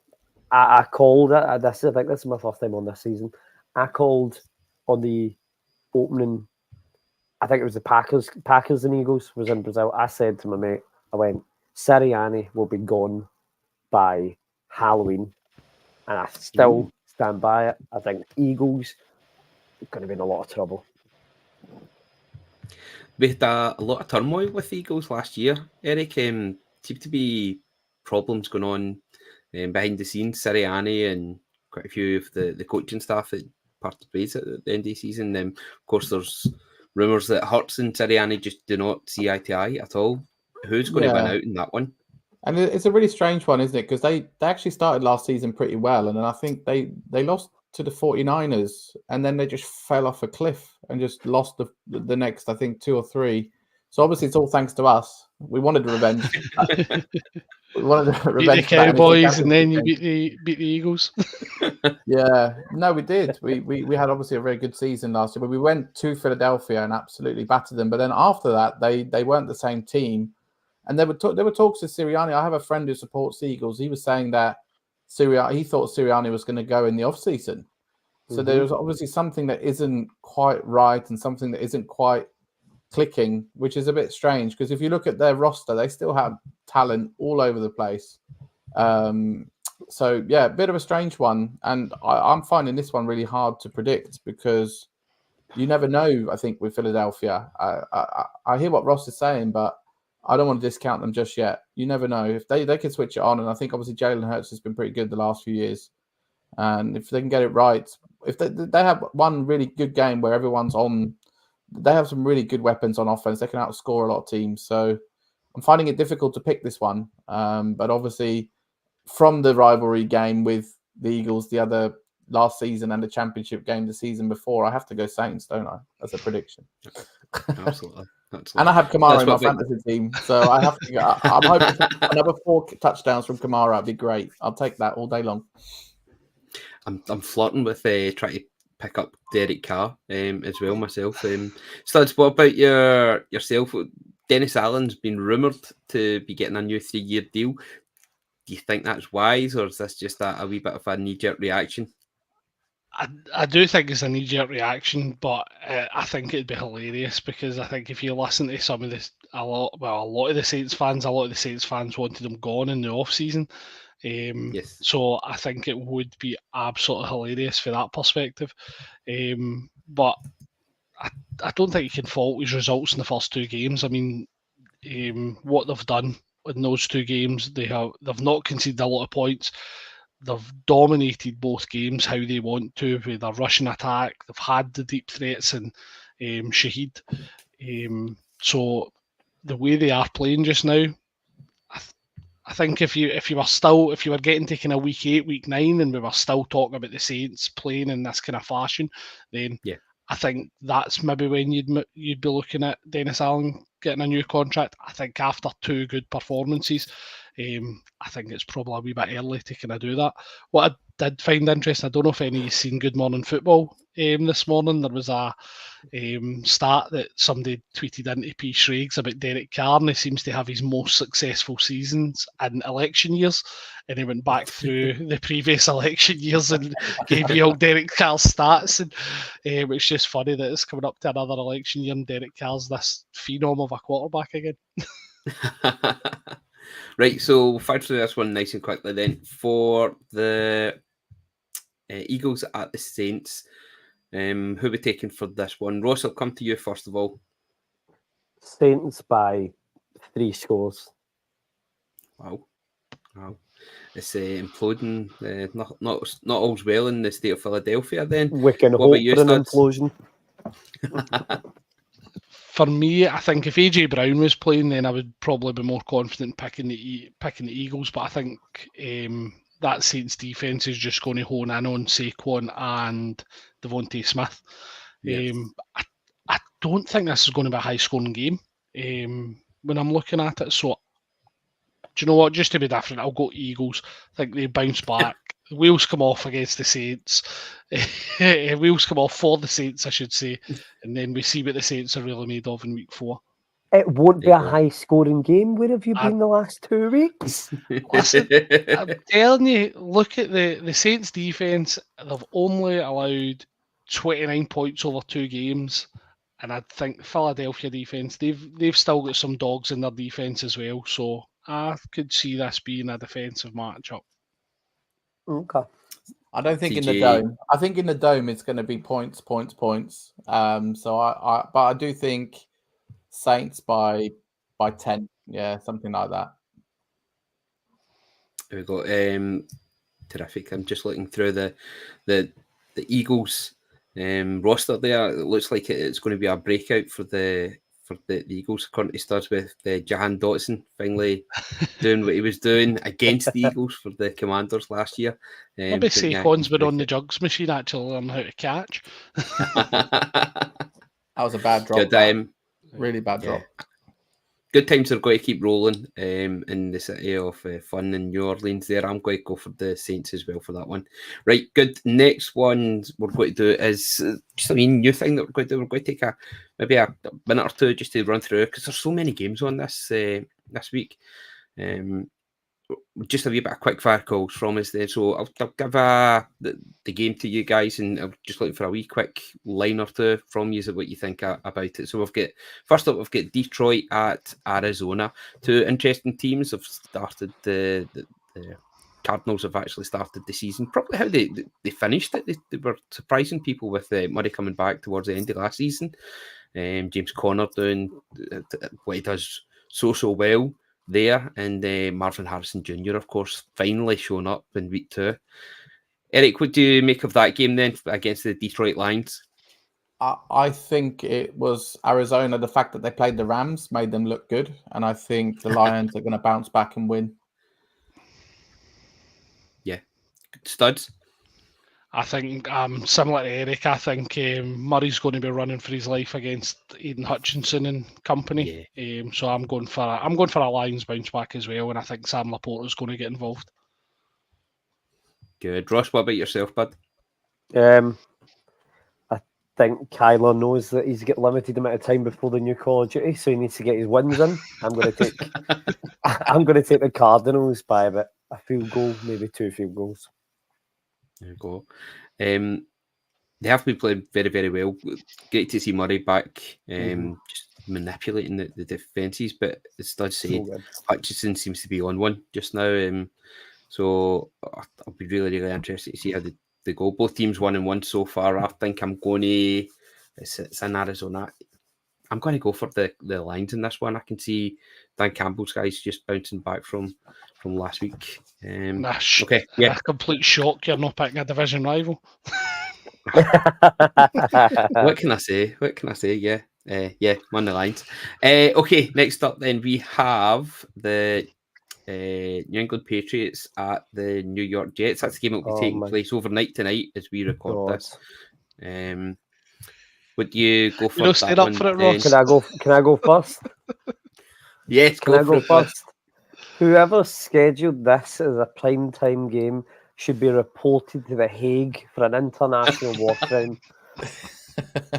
I called it. I think this is my first time on this season. I called on the opening, I think it was the Packers and Eagles was in Brazil. I said to my mate, I went, Sirianni will be gone by Halloween. And I still stand by it. I think Eagles are going to be in a lot of trouble. We had a lot of turmoil with the Eagles last year, Eric. Seemed to be problems going on behind the scenes. Sirianni and quite a few of the coaching staff that parted ways at the end of the season. Of course, there's rumours that Hurts and Sirianni just do not see eye to eye at all. Who's going to win out in that one? And it's a really strange one, isn't it? Because they actually started last season pretty well, and then I think they lost to the 49ers, and then they just fell off a cliff and just lost the next, I think, 2 or 3. So obviously it's all thanks to us. We wanted revenge. We wanted revenge. Beat the Cowboys, and then you beat the Eagles. Yeah, no, we did. We had obviously a very good season last year, but we went to Philadelphia and absolutely battered them. But then after that, they weren't the same team. And there were talks with Sirianni. I have a friend who supports the Eagles. He was saying that he thought Sirianni was going to go in the off-season. So there was obviously something that isn't quite right and something that isn't quite clicking, which is a bit strange because if you look at their roster, they still have talent all over the place. So, yeah, a bit of a strange one. And I'm finding this one really hard to predict because you never know, I think, with Philadelphia. I hear what Ross is saying, but I don't want to discount them just yet. You never know. If they can switch it on, and I think obviously Jalen Hurts has been pretty good the last few years. And if they can get it right, if they have one really good game where everyone's on, they have some really good weapons on offense. They can outscore a lot of teams. So I'm finding it difficult to pick this one. But obviously from the rivalry game with the Eagles, the other last season and the championship game the season before, I have to go Saints, don't I? As a prediction. Absolutely. And I have Kamara in my fantasy team, so I have to. I'm hoping for another 4 touchdowns from Kamara. It'd be great. I'll take that all day long. I'm flirting with trying to pick up Derek Carr as well myself. Studs, what about yourself? Dennis Allen's been rumoured to be getting a new 3-year deal. Do you think that's wise, or is this just a wee bit of a knee-jerk reaction? I do think it's a knee-jerk reaction, but I think it'd be hilarious because I think if you listen to some of this, a lot of the Saints fans wanted him gone in the off-season. Yes. So I think it would be absolutely hilarious for that perspective. But I don't think you can fault his results in the first 2 games. I mean, what they've done in those 2 games, they've not conceded a lot of points. They've dominated both games how they want to with their rushing attack. They've had the deep threats and Shaheed. So the way they are playing just now, I think if you were getting to kind of week 8, week 9, and we were still talking about the Saints playing in this kind of fashion, then Yeah. I think that's maybe when you'd be looking at Dennis Allen getting a new contract. I think after 2 good performances, I think it's probably a wee bit early to kind of do that. What I did find interesting, I don't know if any of you seen Good Morning Football this morning. There was a stat that somebody tweeted into P. Schrags about Derek Carr, and he seems to have his most successful seasons in election years. And he went back through the previous election years and gave you all Derek Carr's stats. And it's just funny that it's coming up to another election year and Derek Carr's this phenom of a quarterback again. Right, so we'll fire through this one nice and quickly then. For the Eagles at the Saints, who are we taking for this one? Ross, I'll come to you first of all. Saints by 3 scores. Wow. It's imploding. Not all's well in the state of Philadelphia then. We can What hope about you, for an Studs? implosion. For me, I think if AJ Brown was playing, then I would probably be more confident picking the Eagles. But I think that Saints defense is just going to hone in on Saquon and Devontae Smith. Yes. I don't think this is going to be a high-scoring game when I'm looking at it. So, do you know what? Just to be different, I'll go Eagles. I think they bounce back. The wheels come off against the Saints. Wheels come off for the Saints, I should say. And then we see what the Saints are really made of in week 4. It won't be There a you go. high-scoring game. Where have you been the last 2 weeks? Listen, I'm telling you, look at the Saints defence. They've only allowed 29 points over 2 games. And I think the Philadelphia defence, they've still got some dogs in their defence as well. So I could see this being a defensive matchup. Okay. I don't think in the TJ. dome. I think in the dome it's going to be points. So but I do think Saints by 10. Yeah, something like that. There we go. Terrific. I'm just looking through the Eagles roster there. It looks like it's going to be a breakout for the Eagles. Currently starts with Jahan Dotson finally doing what he was doing against the Eagles for the Commanders last year. Maybe Saquon's been on the jugs machine actually learn how to catch. That was a bad drop. Good, really bad drop. Good times are going to keep rolling in the city of fun in New Orleans there. I'm going to go for the Saints as well for that one. Right, good. Next one we're going to do is just a new thing that we're going to do. We're going to take maybe a minute or two just to run through because there's so many games on this week. Just a wee bit of quick fire calls from us there. So I'll give the game to you guys and I'm just looking for a wee quick line or two from you of what you think about it. So we've got Detroit at Arizona. 2 interesting teams have started the Cardinals have actually started the season. Probably how they finished it. They were surprising people with Murray coming back towards the end of last season. James Conner doing what he does so well there, and Marvin Harrison Jr., of course, finally showing up in week 2. Eric, what do you make of that game then against the Detroit Lions? I think it was Arizona. The fact that they played the Rams made them look good, and I think the Lions are going to bounce back and win. Yeah, Studs. I think similar to Eric. I think Murray's going to be running for his life against Aiden Hutchinson and company. Yeah. So I'm going for a Lions bounce back as well, and I think Sam Laporta's going to get involved. Good, Ross. What about yourself, bud? I think Kyler knows that he's got limited amount of time before the new Call of Duty, so he needs to get his wins in. I'm going to take the Cardinals by about a field goal, maybe 2 field goals. There you go. They have been playing very, very well. Great to see Murray back, just manipulating the defences. But as Studs said, Hutchinson seems to be on one just now. So I'll be really, really interested to see how they go. Both teams 1-1 so far. I think I'm going to. It's in Arizona. I'm going to go for the Lions in this one. I can see Dan Campbell's guys just bouncing back from last week. Okay, yeah. A complete shock you're not picking a division rival. What can I say? Yeah. Yeah, on the Lions. Okay, next up then we have the New England Patriots at the New York Jets. That's the game that will be taking place overnight tonight as we record this. Would you go for that staying one? up for it, Ross? Can I go first? Yes, Can I go first? Whoever scheduled this as a prime time game should be reported to The Hague for an international war crime.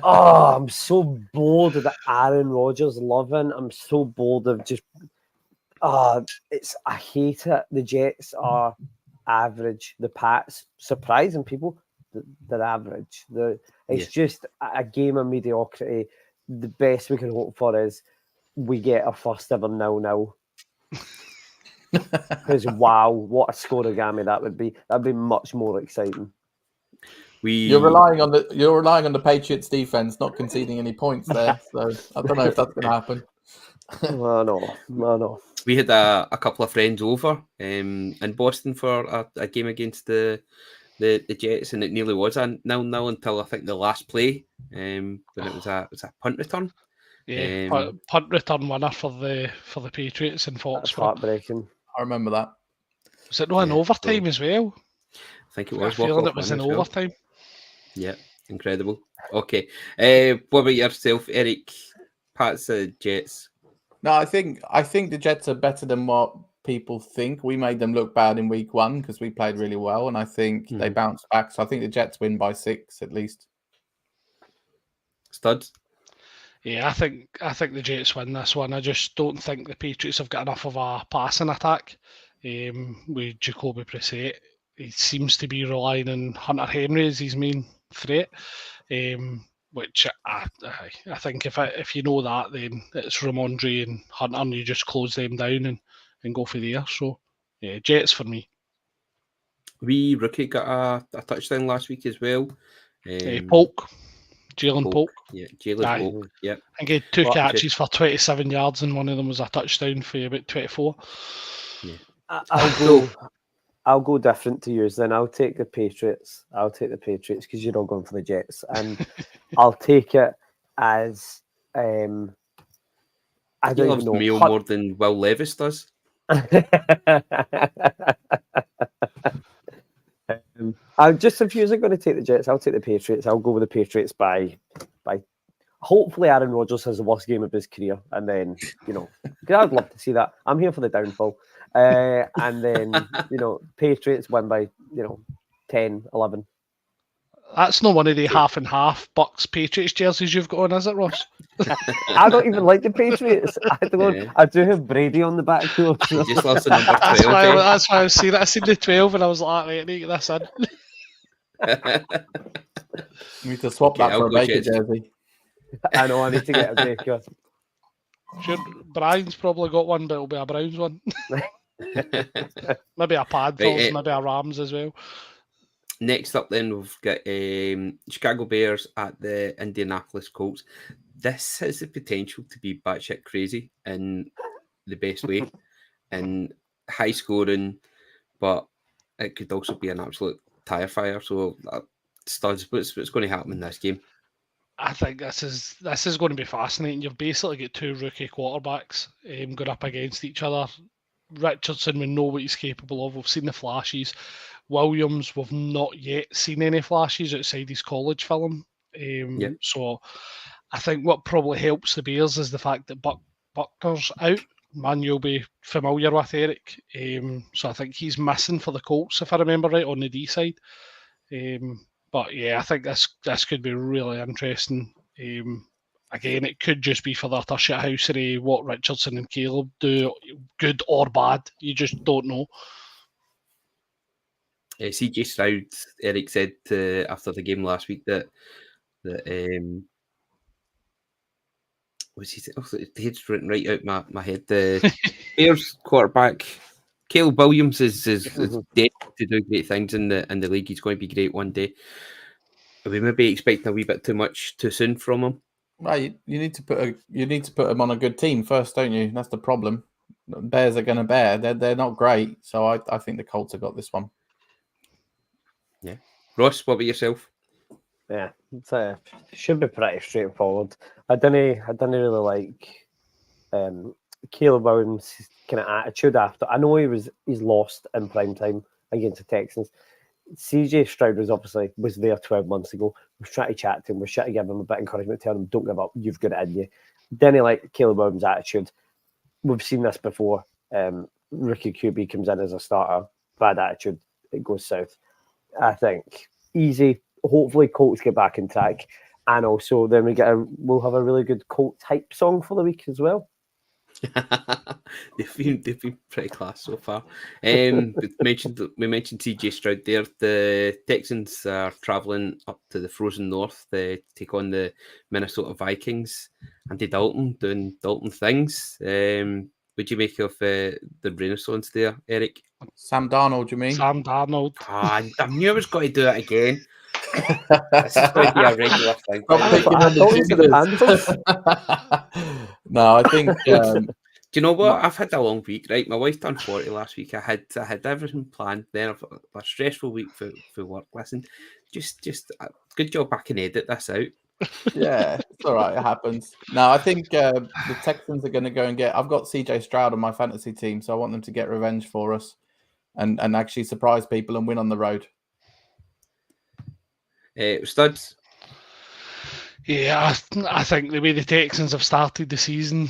Oh, I'm so bored of the Aaron Rodgers loving. I'm so bored of just. I hate it. The Jets are average. The Pats, surprising people, they're average. It's just a game of mediocrity. The best we can hope for is we get our first ever 0-0. Because wow, what a scorigami that would be. That'd be much more exciting. You're relying on the Patriots defense not conceding any points there. So I don't know if that's going to happen. No. We had a couple of friends over in Boston for a game against the Jets, and it nearly was a 0-0 until I think the last play when it was a punt return. Yeah, punt return winner for the Patriots in Foxborough. That's heartbreaking. I remember that. Was it not in overtime as well? I think it was. I feeling it was in overtime. Yeah, incredible. Okay, what about yourself, Eric? Pats, Jets. No, I think the Jets are better than what people think. We made them look bad in week 1 because we played really well, and I think they bounced back. So I think the Jets win by 6 at least. Studs. Yeah, I think the Jets win this one. I just don't think the Patriots have got enough of a passing attack. With Jacoby Brissett, he seems to be relying on Hunter Henry as his main threat. Which I think if you know that, then it's Ramondre and Hunter, and you just close them down and go for there. So yeah, Jets for me. We rookie got a touchdown last week as well. Polk. Jalen Polk. Yeah, Jalen Polk. Yeah. I think he had 2 catches for 27 yards, and one of them was a touchdown for about 24. Yeah. I'll go different to yours then. I'll take the Patriots. Because you're all going for the Jets. And I'll take it as I don't even know. Meal more than Will Levis does. Just if you're going to take the Jets, I'll take the Patriots. I'll go with the Patriots by hopefully Aaron Rodgers has the worst game of his career, and then because I'd love to see that. I'm here for the downfall, and then Patriots win by 10, 11. That's not one of the half and half Bucks Patriots jerseys you've got on, is it, Ross? I don't even like the Patriots. I don't. Yeah. I do have Brady on the back door. Just lost the number 12. That's why I was seeing it. I seen the 12 and I was like, right, I need to get this in. You need to swap that for a Baker jersey. I know. I need to get a Baker. Sure, Brian's probably got one, but it'll be a Browns one. Maybe a Panthers, maybe a Rams as well. Next up, then, we've got Chicago Bears at the Indianapolis Colts. This has the potential to be batshit crazy in the best way and high scoring, but it could also be an absolute tire fire. So, studs, what's going to happen in this game? I think this is going to be fascinating. You've basically got 2 rookie quarterbacks going up against each other. Richardson, we know what he's capable of. We've seen the flashes. Williams, we've not yet seen any flashes outside his college film. So I think what probably helps the Bears is the fact that Buckner's out. Man, you'll be familiar with Erik. So I think he's missing for the Colts, if I remember right, on the D side. But yeah, I think this could be really interesting. Again, it could just be for the utter shithousery what Richardson and Caleb do, good or bad. You just don't know. CJ Stroud, Erik said after the game last week that the head's written right out my head. The Bears quarterback Caleb Williams is destined to do great things in the league. He's going to be great one day. Are we maybe expecting a wee bit too much too soon from him? Well, you need to put him on a good team first, don't you? That's the problem. Bears are going to bear. They're not great, so I think the Colts have got this one. Yeah, Ross, what about yourself? Yeah, it should be pretty straightforward. I didn't really like Caleb Williams' kind of attitude after. I know he's lost in prime time against the Texans. CJ Stroud was there 12 months ago. Was trying to chat to him. Was trying to give him a bit of encouragement, tell him, don't give up. You've got it in you. Then he like Caleb Williams' attitude. We've seen this before. Rookie QB comes in as a starter. Bad attitude. It goes south. I think easy. Hopefully Colts get back in track. And also then we'll have a really good Colts hype song for the week as well. they've been pretty class so far. We mentioned CJ Stroud there. The Texans are travelling up to the frozen north to take on the Minnesota Vikings. Andy Dalton doing Dalton things. Would you make of the Renaissance there, Eric? Sam Darnold, you mean? Sam Darnold. I knew I was going to do it again. This is going to be a regular thing. No, I think. Do you know what? I've had a long week, right? My wife turned 40 last week. I had everything planned. Then I've a stressful week for work. Listen, just good job I can edit this out. Yeah, it's all right. It happens. No, I think the Texans are going to go and get. I've got CJ Stroud on my fantasy team, so I want them to get revenge for us and actually surprise people and win on the road. Studs. Yeah, I think the way the Texans have started the season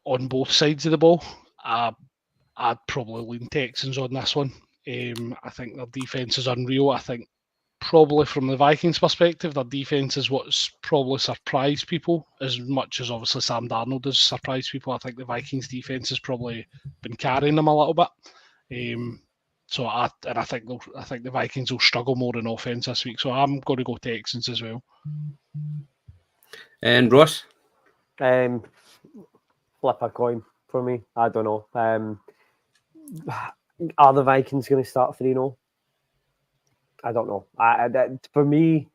on both sides of the ball, I'd probably lean Texans on this one. I think their defence is unreal. I think probably from the Vikings' perspective, their defence is what's probably surprised people as much as obviously Sam Darnold has surprised people. I think the Vikings' defence has probably been carrying them a little bit. So I think the Vikings will struggle more in offense this week. So I'm going to go Texans as well. And Ross? Flip a coin for me. I don't know. Are the Vikings going to start 3-0? I don't know. For me,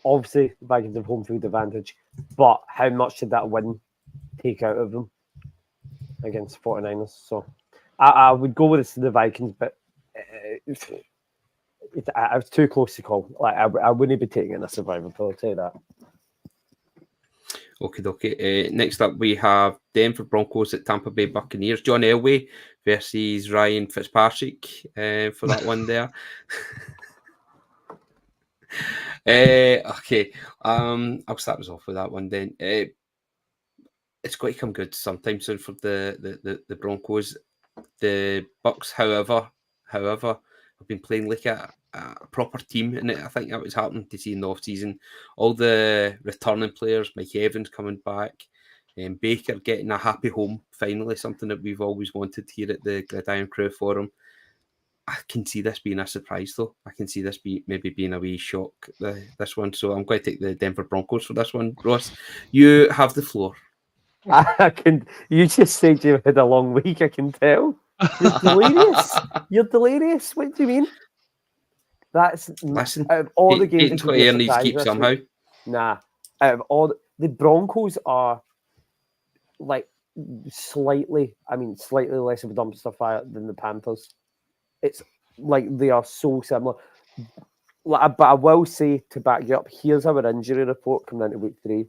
obviously, the Vikings have home field advantage. But how much did that win take out of them against the 49ers? So I would go with the Vikings, but I was too close to call. Like I wouldn't be taking a survivor pool. I'll tell you that. Okay. Next up, we have Denver Broncos at Tampa Bay Buccaneers. John Elway versus Ryan Fitzpatrick for that one there. Okay. I'll start us off with that one then. It's going to come good sometime soon for the Broncos. The Bucks, however, have been playing like a proper team, and I think that was happening to see in the off-season. All the returning players, Mike Evans coming back, Baker getting a happy home, finally, something that we've always wanted here at the Irn-Cru Forum. I can see this being a surprise, though. I can see this maybe being a wee shock, this one. So I'm going to take the Denver Broncos for this one. Ross, you have the floor. You just said you had a long week, I can tell. You're delirious. You're delirious. What do you mean? Listen, out of all the games, Air needs to keep somehow. Nah, out of all the Broncos are like slightly less of a dumpster fire than the Panthers. It's like they are so similar. But I will say, to back you up, here's our injury report coming into week 3.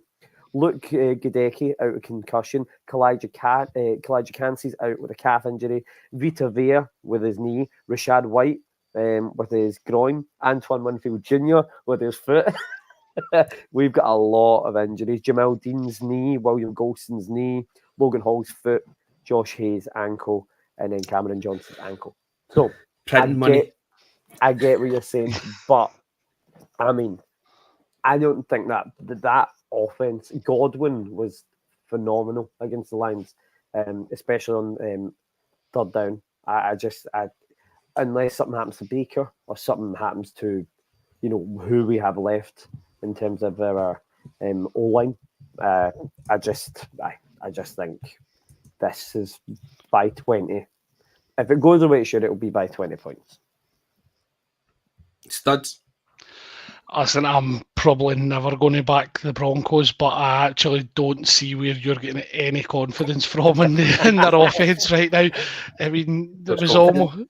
Luke Gadecki out with concussion. Kalijah Kancey's out with a calf injury. Vita Vea with his knee. Rashad White with his groin. Antoine Winfield Jr. with his foot. We've got a lot of injuries. Jamal Dean's knee. William Golston's knee. Logan Hall's foot. Josh Hayes' ankle. And then Cameron Johnson's ankle. So I get what you're saying. But, I mean, I don't think that offense. Godwin was phenomenal against the Lions, especially on third down. I unless something happens to Baker or something happens to, who we have left in terms of our O-line, I just think this is by 20. If it goes the way it should, it will be by 20 points. Studs. Listen, I'm probably never going to back the Broncos, but I actually don't see where you're getting any confidence from in their offense right now. I mean, there was almost...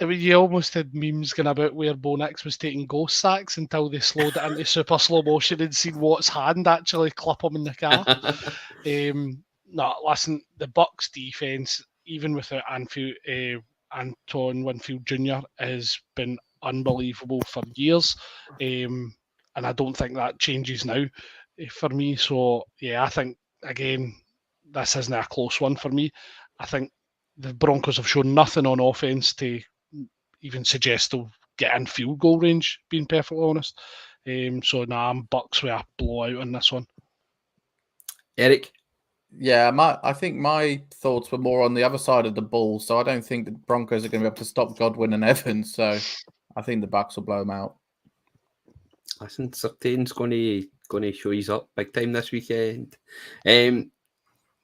you almost had memes going about where Bo Nix was taking ghost sacks until they slowed it into super slow motion and seen Watt's hand actually clip him in the car. no, listen, the Bucks defense, even without Anton Winfield Jr., has been unbelievable for years, and I don't think that changes now for me. So yeah, I think again this isn't a close one for me. I think the Broncos have shown nothing on offense to even suggest they'll get in field goal range, being perfectly honest. So I'm Bucks with a blowout on this one. Erik? Yeah, I think my thoughts were more on the other side of the ball, so I don't think the Broncos are going to be able to stop Godwin and Evans. So I think the Bucks will blow them out. Listen, Surtain's going to show his up big time this weekend. Need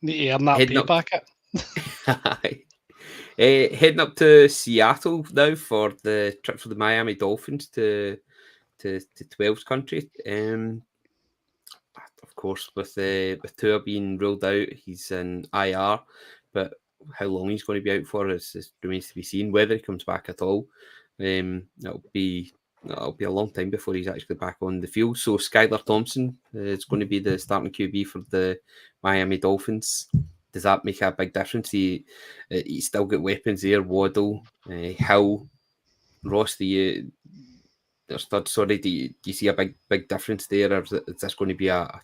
to earn that pay packet. Heading up to Seattle now for the trip for the Miami Dolphins to 12's country. Of course, with Tua being ruled out, he's in IR, but how long he's going to be out for remains to be seen. Whether he comes back at all, it'll be a long time before he's actually back on the field. So Skylar Thompson is going to be the starting QB for the Miami Dolphins. Does that make a big difference? He's still got weapons there. Waddle, Hill, Ross. Do you see a big difference there, or is this going to be a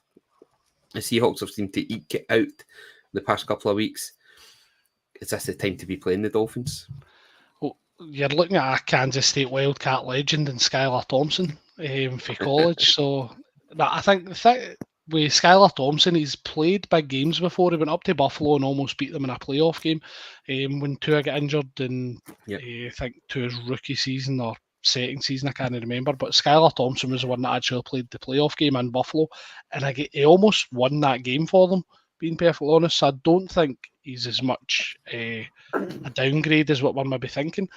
Seahawks have seemed to eke it out the past couple of weeks? Is this the time to be playing the Dolphins? Well, you're looking at a Kansas State Wildcat legend in Skylar Thompson for college. So I think with Skylar Thompson, he's played big games before. He went up to Buffalo and almost beat them in a playoff game when Tua got injured in, I think, Tua's rookie season or second season, I can't remember. But Skylar Thompson was the one that actually played the playoff game in Buffalo, and he almost won that game for them, being perfectly honest. So I don't think he's as much a downgrade as what one might be thinking.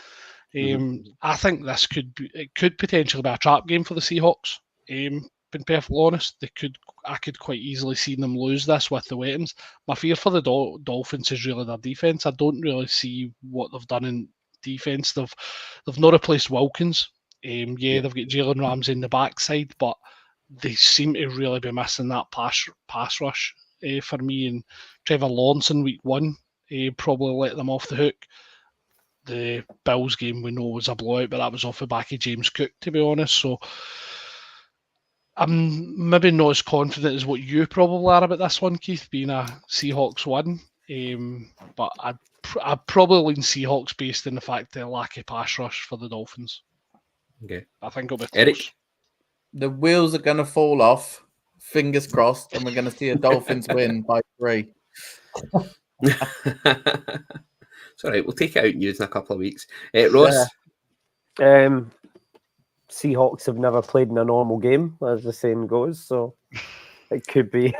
I think this could potentially be a trap game for the Seahawks. Being perfectly honest, I could quite easily see them lose this with the weapons. My fear for the Dolphins is really their defense. I don't really see what they've done in defense. They've not replaced Wilkins. They've got Jalen Ramsey in the backside, but they seem to really be missing that pass rush for me. And Trevor Lawrence in week 1 probably let them off the hook. The Bills game we know was a blowout, but that was off the back of James Cook, to be honest. So I'm maybe not as confident as what you probably are about this one, Keith, being a Seahawks one. But I'd probably lean Seahawks based on the fact the lack of pass rush for the Dolphins. Okay. I think it'll be close. Erik? The wheels are going to fall off, fingers crossed, and we're going to see a Dolphins win by 3. It's all right. We'll take it out news in a couple of weeks. Ross? Seahawks have never played in a normal game, as the saying goes, so it could be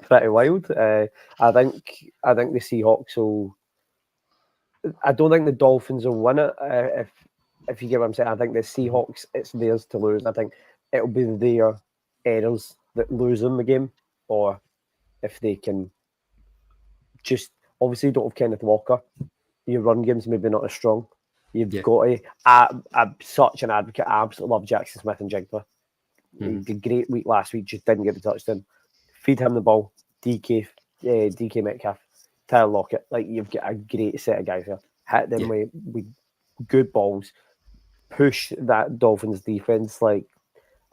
pretty wild. I think the Seahawks will. I don't think the Dolphins will win it. If you get what I'm saying, I think the Seahawks, it's theirs to lose. I think it'll be their errors that lose them the game, or if they can just obviously don't have Kenneth Walker. Your run game's maybe not as strong. You've got to. I'm such an advocate. I absolutely love Jackson Smith and Jigba. He did a great week last week, just didn't get the touchdown. Feed him the ball. DK Metcalf, Tyler Lockett. Like, you've got a great set of guys here. Hit them with good balls. Push that Dolphins defense. Like,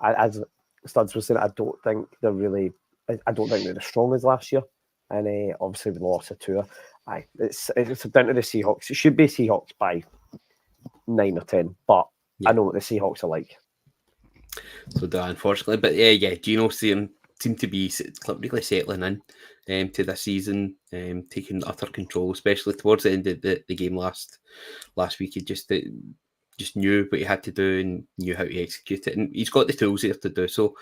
as Studs was saying, I don't think they're as strong as last year. And obviously with the loss of Tua, it's down to the Seahawks. It should be Seahawks by 9 or 10, but I know what the Seahawks are like. So unfortunately, but Geno seemed to be really settling in to this season, taking utter control, especially towards the end of the game last week. He just knew what he had to do and knew how to execute it, and he's got the tools there to do so.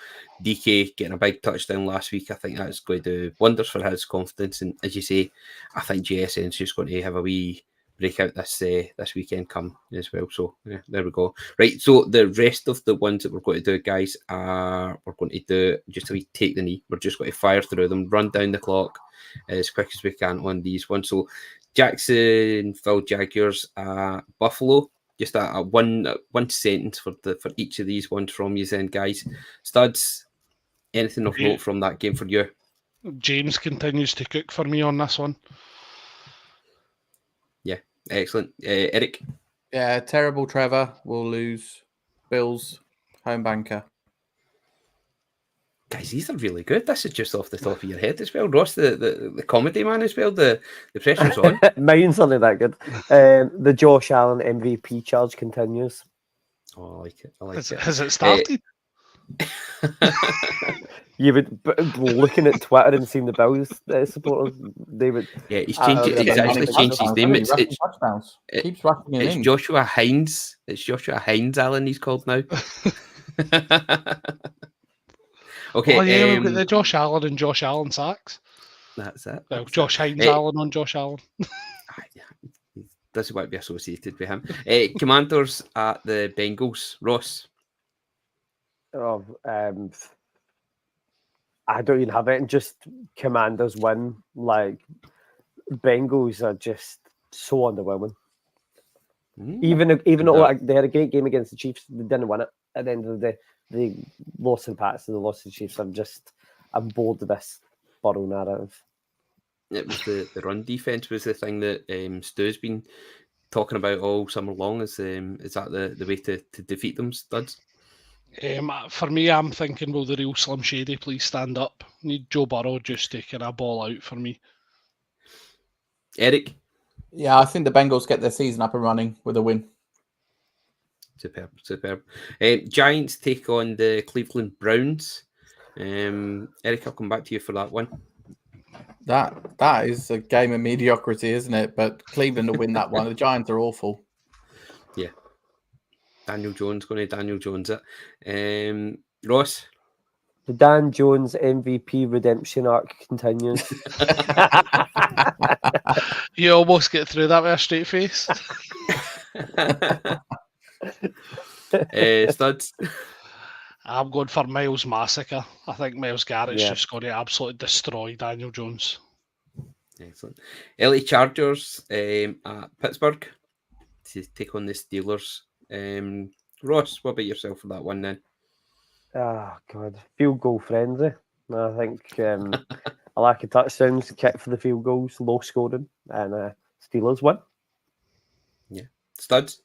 DK getting a big touchdown last week, I think that's going to do wonders for his confidence. And as you say, I think JSN's just going to have a wee breakout this weekend come as well. So there we go. Right, so the rest of the ones that we're going to do, guys, we're going to do just a wee take the knee. We're just going to fire through them, run down the clock as quick as we can on these ones. So Jacksonville Jaguars, Buffalo. Just a one sentence for each of these ones from you then, guys. Studs, anything of note from that game for you? James continues to cook for me on this one. Yeah, excellent. Eric? Yeah, terrible Trevor will lose. Bills, home banker. Guys, these are really good. This is just off the top of your head as well. Ross, the comedy man as well. The pressure's on. Mine's only that good. The Josh Allen MVP charge continues. Oh, I like it. I like it. Has it started? You would looking at Twitter and seeing the Bills supporters. They would. Yeah, he's changed. He's actually changed his name. It's Keeps rushing it in. Joshua Hines. It's Joshua Hines Allen. He's called now. Okay. Oh yeah, we've got the Josh Allen and Josh Allen sacks. That's it. Well, Josh Hines Allen on Josh Allen. He doesn't want to be associated with him. Commanders at the Bengals. Ross. Oh, I don't even have it. Just Commanders win. Like Bengals are just so underwhelming. Even though they had a great game against the Chiefs, they didn't win it. At the end of the day, they lost in Pats and they lost to the Chiefs. I'm bored of this Burrow narrative. It was the run defense was the thing that Stu's been talking about all summer long. Is that the way to defeat them, Studs? For me, I'm thinking, will the real Slim Shady please stand up? Need Joe Burrow just to kind of ball out for me. Eric? Yeah, I think the Bengals get their season up and running with a win. Superb. Giants take on the Cleveland Browns. Eric, I'll come back to you for that one. That is a game of mediocrity, isn't it? But Cleveland will win that one. The Giants are awful. Yeah. Daniel Jones going to Daniel Jones it. Ross? The Dan Jones MVP redemption arc continues. You almost get through that with a straight face. Studs? I'm going for Miles Massacre. I think Miles Garrett's just going to absolutely destroy Daniel Jones. Excellent. LA Chargers at Pittsburgh to take on the Steelers. Ross, what about yourself for that one then? Oh, God. Field goal frenzy. I think a lack of touchdowns, kick for the field goals, low scoring, and Steelers win. Yeah. Studs?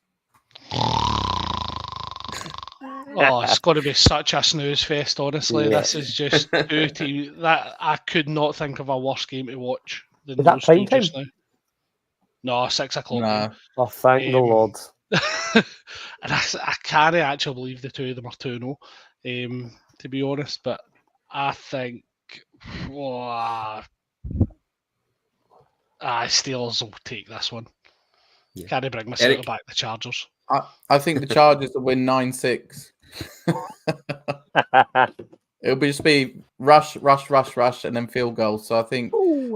Oh, it's going to be such a snooze fest, honestly. Yeah. This is just two teams that I could not think of a worse game to watch than is that those prime two time? just now. No, 6 o'clock. No. Oh, thank the Lord. And I can't actually believe the two of them are 2-0, to be honest, but I think Steelers will take this one. Yeah. Can't bring myself back the Chargers. I think the Chargers will win 9-6. It'll just be rush, and then field goals. So I think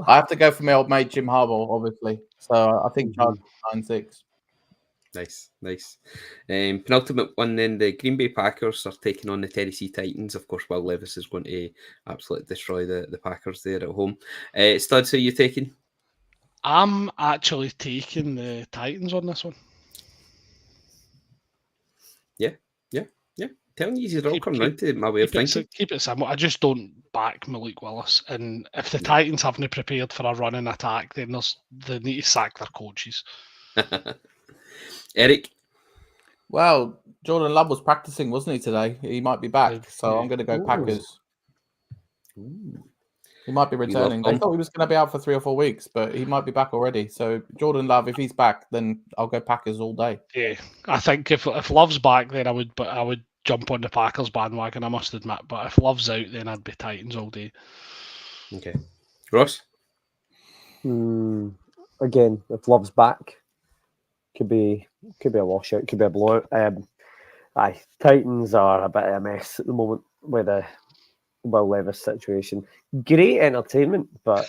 I have to go for my old mate Jim Harbaugh, obviously. So I think Chargers 9-6. Nice. Penultimate one then, the Green Bay Packers are taking on the Tennessee Titans. Of course, Will Levis is going to absolutely destroy the Packers there at home. Studs, who are you taking? I'm actually taking the Titans on this one. Yeah. Telling you, they're all coming round to my way of thinking. Keep it simple. I just don't back Malik Willis. And if the Titans haven't prepared for a running attack, then they need to sack their coaches. Eric? Well, Jordan Love was practicing, wasn't he, today? He might be back. So I'm going to go Packers. He might be returning. They thought he was going to be out for 3 or 4 weeks, but he might be back already. So Jordan Love, if he's back, then I'll go Packers all day. Yeah, I think if Love's back, then I would jump on the Packers bandwagon, I must admit. But if Love's out, then I'd be Titans all day. Okay. Ross? Again, if Love's back, could be a washout, could be a blowout. Titans are a bit of a mess at the moment with the Will Levis situation. Great entertainment, but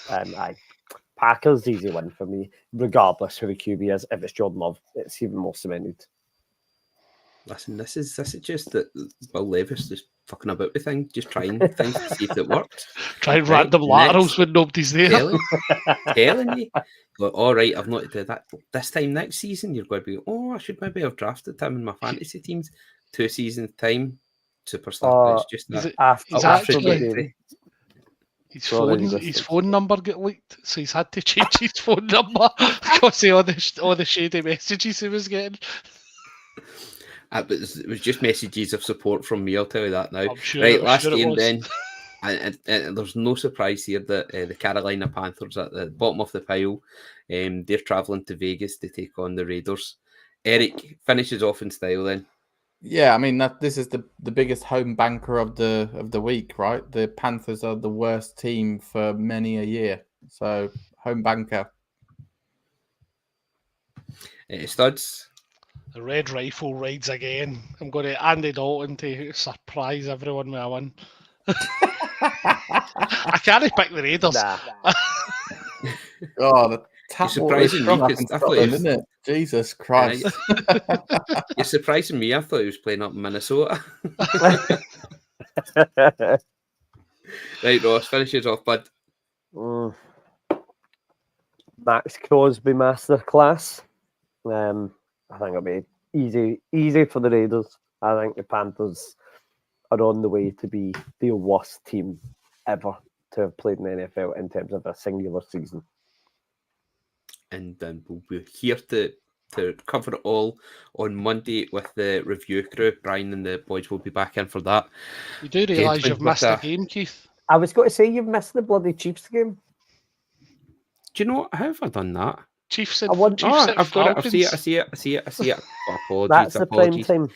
Packers easy win for me, regardless who the QB is. If it's Jordan Love, it's even more cemented. Listen, this is just that Will Levis just fucking about with things, just trying things to see if it works. Trying random laterals when nobody's there. Telling you. Like, all right, I've not to do that. This time next season, you're going to be, I should maybe have drafted him in my fantasy teams. 2 seasons time, superstar. It's just that. His It's already phone, listed. his phone number got leaked, so he's had to change his phone number because of all the shady messages he was getting. It was just messages of support from me, I'll tell you that now. I'm sure. Right, I'm last sure it game was. then. And there's no surprise here that the Carolina Panthers at the bottom of the pile. They're travelling to Vegas to take on the Raiders. Erik finishes off in style then. Yeah, I mean this is the biggest home banker of the week, right? The Panthers are the worst team for many a year, so home banker. Studs. The Red Rifle rides again. I'm going to Andy Dalton to surprise everyone with a win. I can't pick the Raiders. Nah. Oh, the tap You're water is surprising me, strong up 'cause in I thought Scotland, it was- isn't it? Jesus Christ! You're surprising me. I thought he was playing up in Minnesota. Right, Ross, finishes off, bud. Max Crosby masterclass. I think it'll be easy for the Raiders. I think the Panthers are on the way to be the worst team ever to have played in the NFL in terms of a singular season. And we'll be here to cover it all on Monday with the review crew. Brian and the boys will be back in for that. You do realise Gentlemen, you've missed a game, Keith? I was going to say you've missed the bloody Chiefs game. Do you know what? How have I done that? Chiefs I and want- Chiefs and I've got it. Falcons. I see it. Oh, That's the prime apologies. time.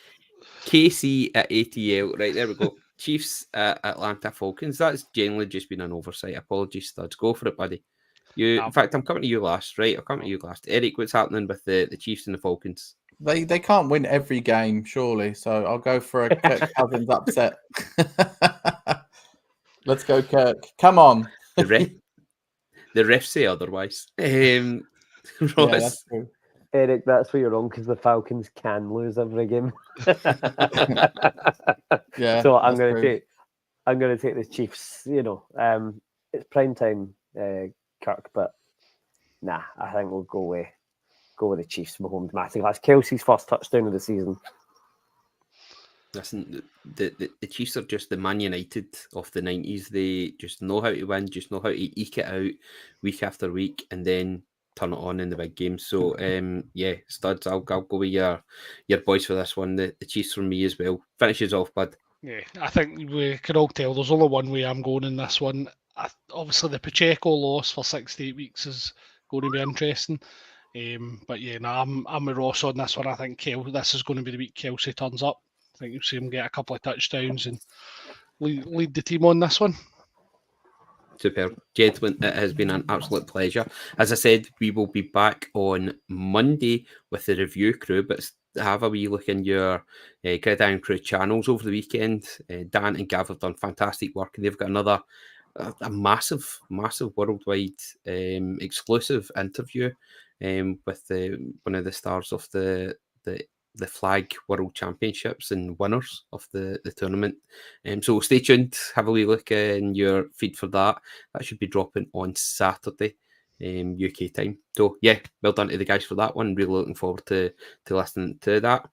KC at ATL. Right, there we go. Chiefs at Atlanta Falcons. That's generally just been an oversight. Apologies, Studs. Go for it, buddy. In fact, I'm coming to you last, right? I'll come to you last. Erik, what's happening with the Chiefs and the Falcons? They can't win every game, surely. So I'll go for a Kirk Cousins upset. Let's go, Kirk. Come on. The refs say otherwise. Yeah, Ross, that's true. Erik, that's where you're wrong because the Falcons can lose every game. Yeah. So I'm that's going true. to take the Chiefs. It's prime time, Kirk, but nah, I think we'll go with the Chiefs. Mahomes masterclass. Kelsey's first touchdown of the season. listen, the Chiefs are just the Man United of the 90s. They just know how to win, just know how to eke it out week after week, and then turn it on in the big games. So, yeah, Studs, I'll go with your boys for this one. The Chiefs from me as well. Finishes off, bud. Yeah, I think we can all tell there's only one way I'm going in this one. Obviously, the Pacheco loss for 6 to 8 weeks is going to be interesting. But yeah, I'm with Ross on this one. I think this is going to be the week Kelsey turns up. I think you'll see him get a couple of touchdowns and lead the team on this one. Superb. Gentlemen, it has been an absolute pleasure. As I said, we will be back on Monday with the review crew, but have a wee look in your Gridiron Crew channels over the weekend. Dan and Gav have done fantastic work, and they've got another a massive worldwide exclusive interview with one of the stars of the Flag World Championships and winners of the tournament. So stay tuned, have a wee look in your feed for that. That should be dropping on Saturday, UK time. So yeah, well done to the guys for that one. Really looking forward to listening to that.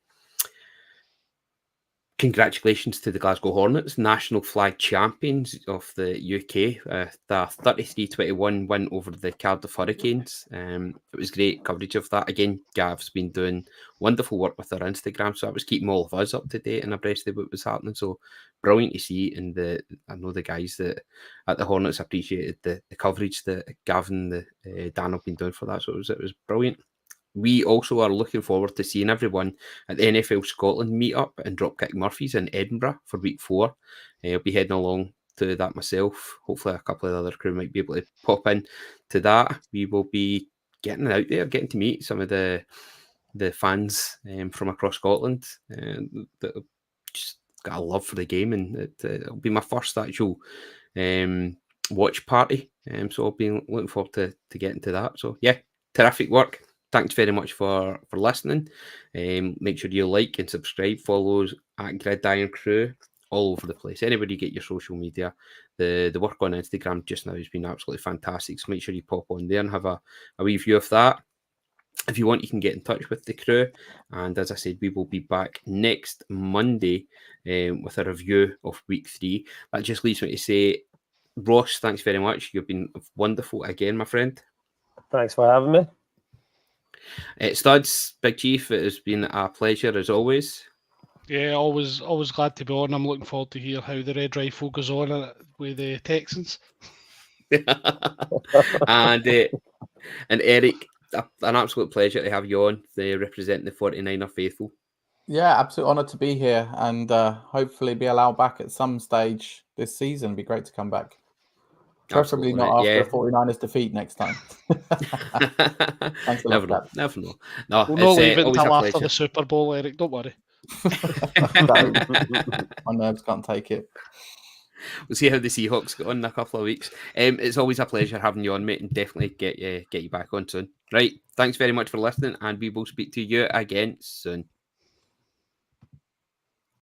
Congratulations to the Glasgow Hornets, national flag champions of the UK. The 33-21 win over the Cardiff Hurricanes. It was great coverage of that. Again, Gav's been doing wonderful work with their Instagram, so that was keeping all of us up to date and abreast of what was happening. So brilliant to see. And I know the guys that at the Hornets appreciated the coverage that Gavin and Dan have been doing for that. So it was brilliant. We also are looking forward to seeing everyone at the NFL Scotland meetup in Dropkick Murphy's in Edinburgh for week 4. I'll be heading along to that myself. Hopefully a couple of the other crew might be able to pop in to that. We will be getting out there, getting to meet some of the fans from across Scotland that have just got a love for the game, and it'll be my first actual watch party. So I'll be looking forward to getting to that. So yeah, terrific work. Thanks very much for listening. Make sure you like and subscribe. Follow us at Gridiron Crew all over the place. Anybody get your social media. The work on Instagram just now has been absolutely fantastic. So make sure you pop on there and have a wee view of that. If you want, you can get in touch with the crew. And as I said, we will be back next Monday with a review of week 3. That just leaves me to say, Ross, thanks very much. You've been wonderful again, my friend. Thanks for having me. Studs, Big Chief, it has been a pleasure as always. Yeah, always glad to be on. I'm looking forward to hear how the Red Rifle goes on with the Texans. and Erik, an absolute pleasure to have you on, representing the 49er faithful. Yeah, absolute honour to be here and hopefully be allowed back at some stage this season. It'd be great to come back. Preferably Absolutely, not after yeah. a 49ers defeat next time. Thanks a lot, Never know. Never know. No, We'll not leave it always until a after pleasure. the Super Bowl, Eric. Don't worry. My nerves can't take it. We'll see how the Seahawks get on in a couple of weeks. It's always a pleasure having you on, mate, and definitely get you back on soon. Right, thanks very much for listening, and we will speak to you again soon.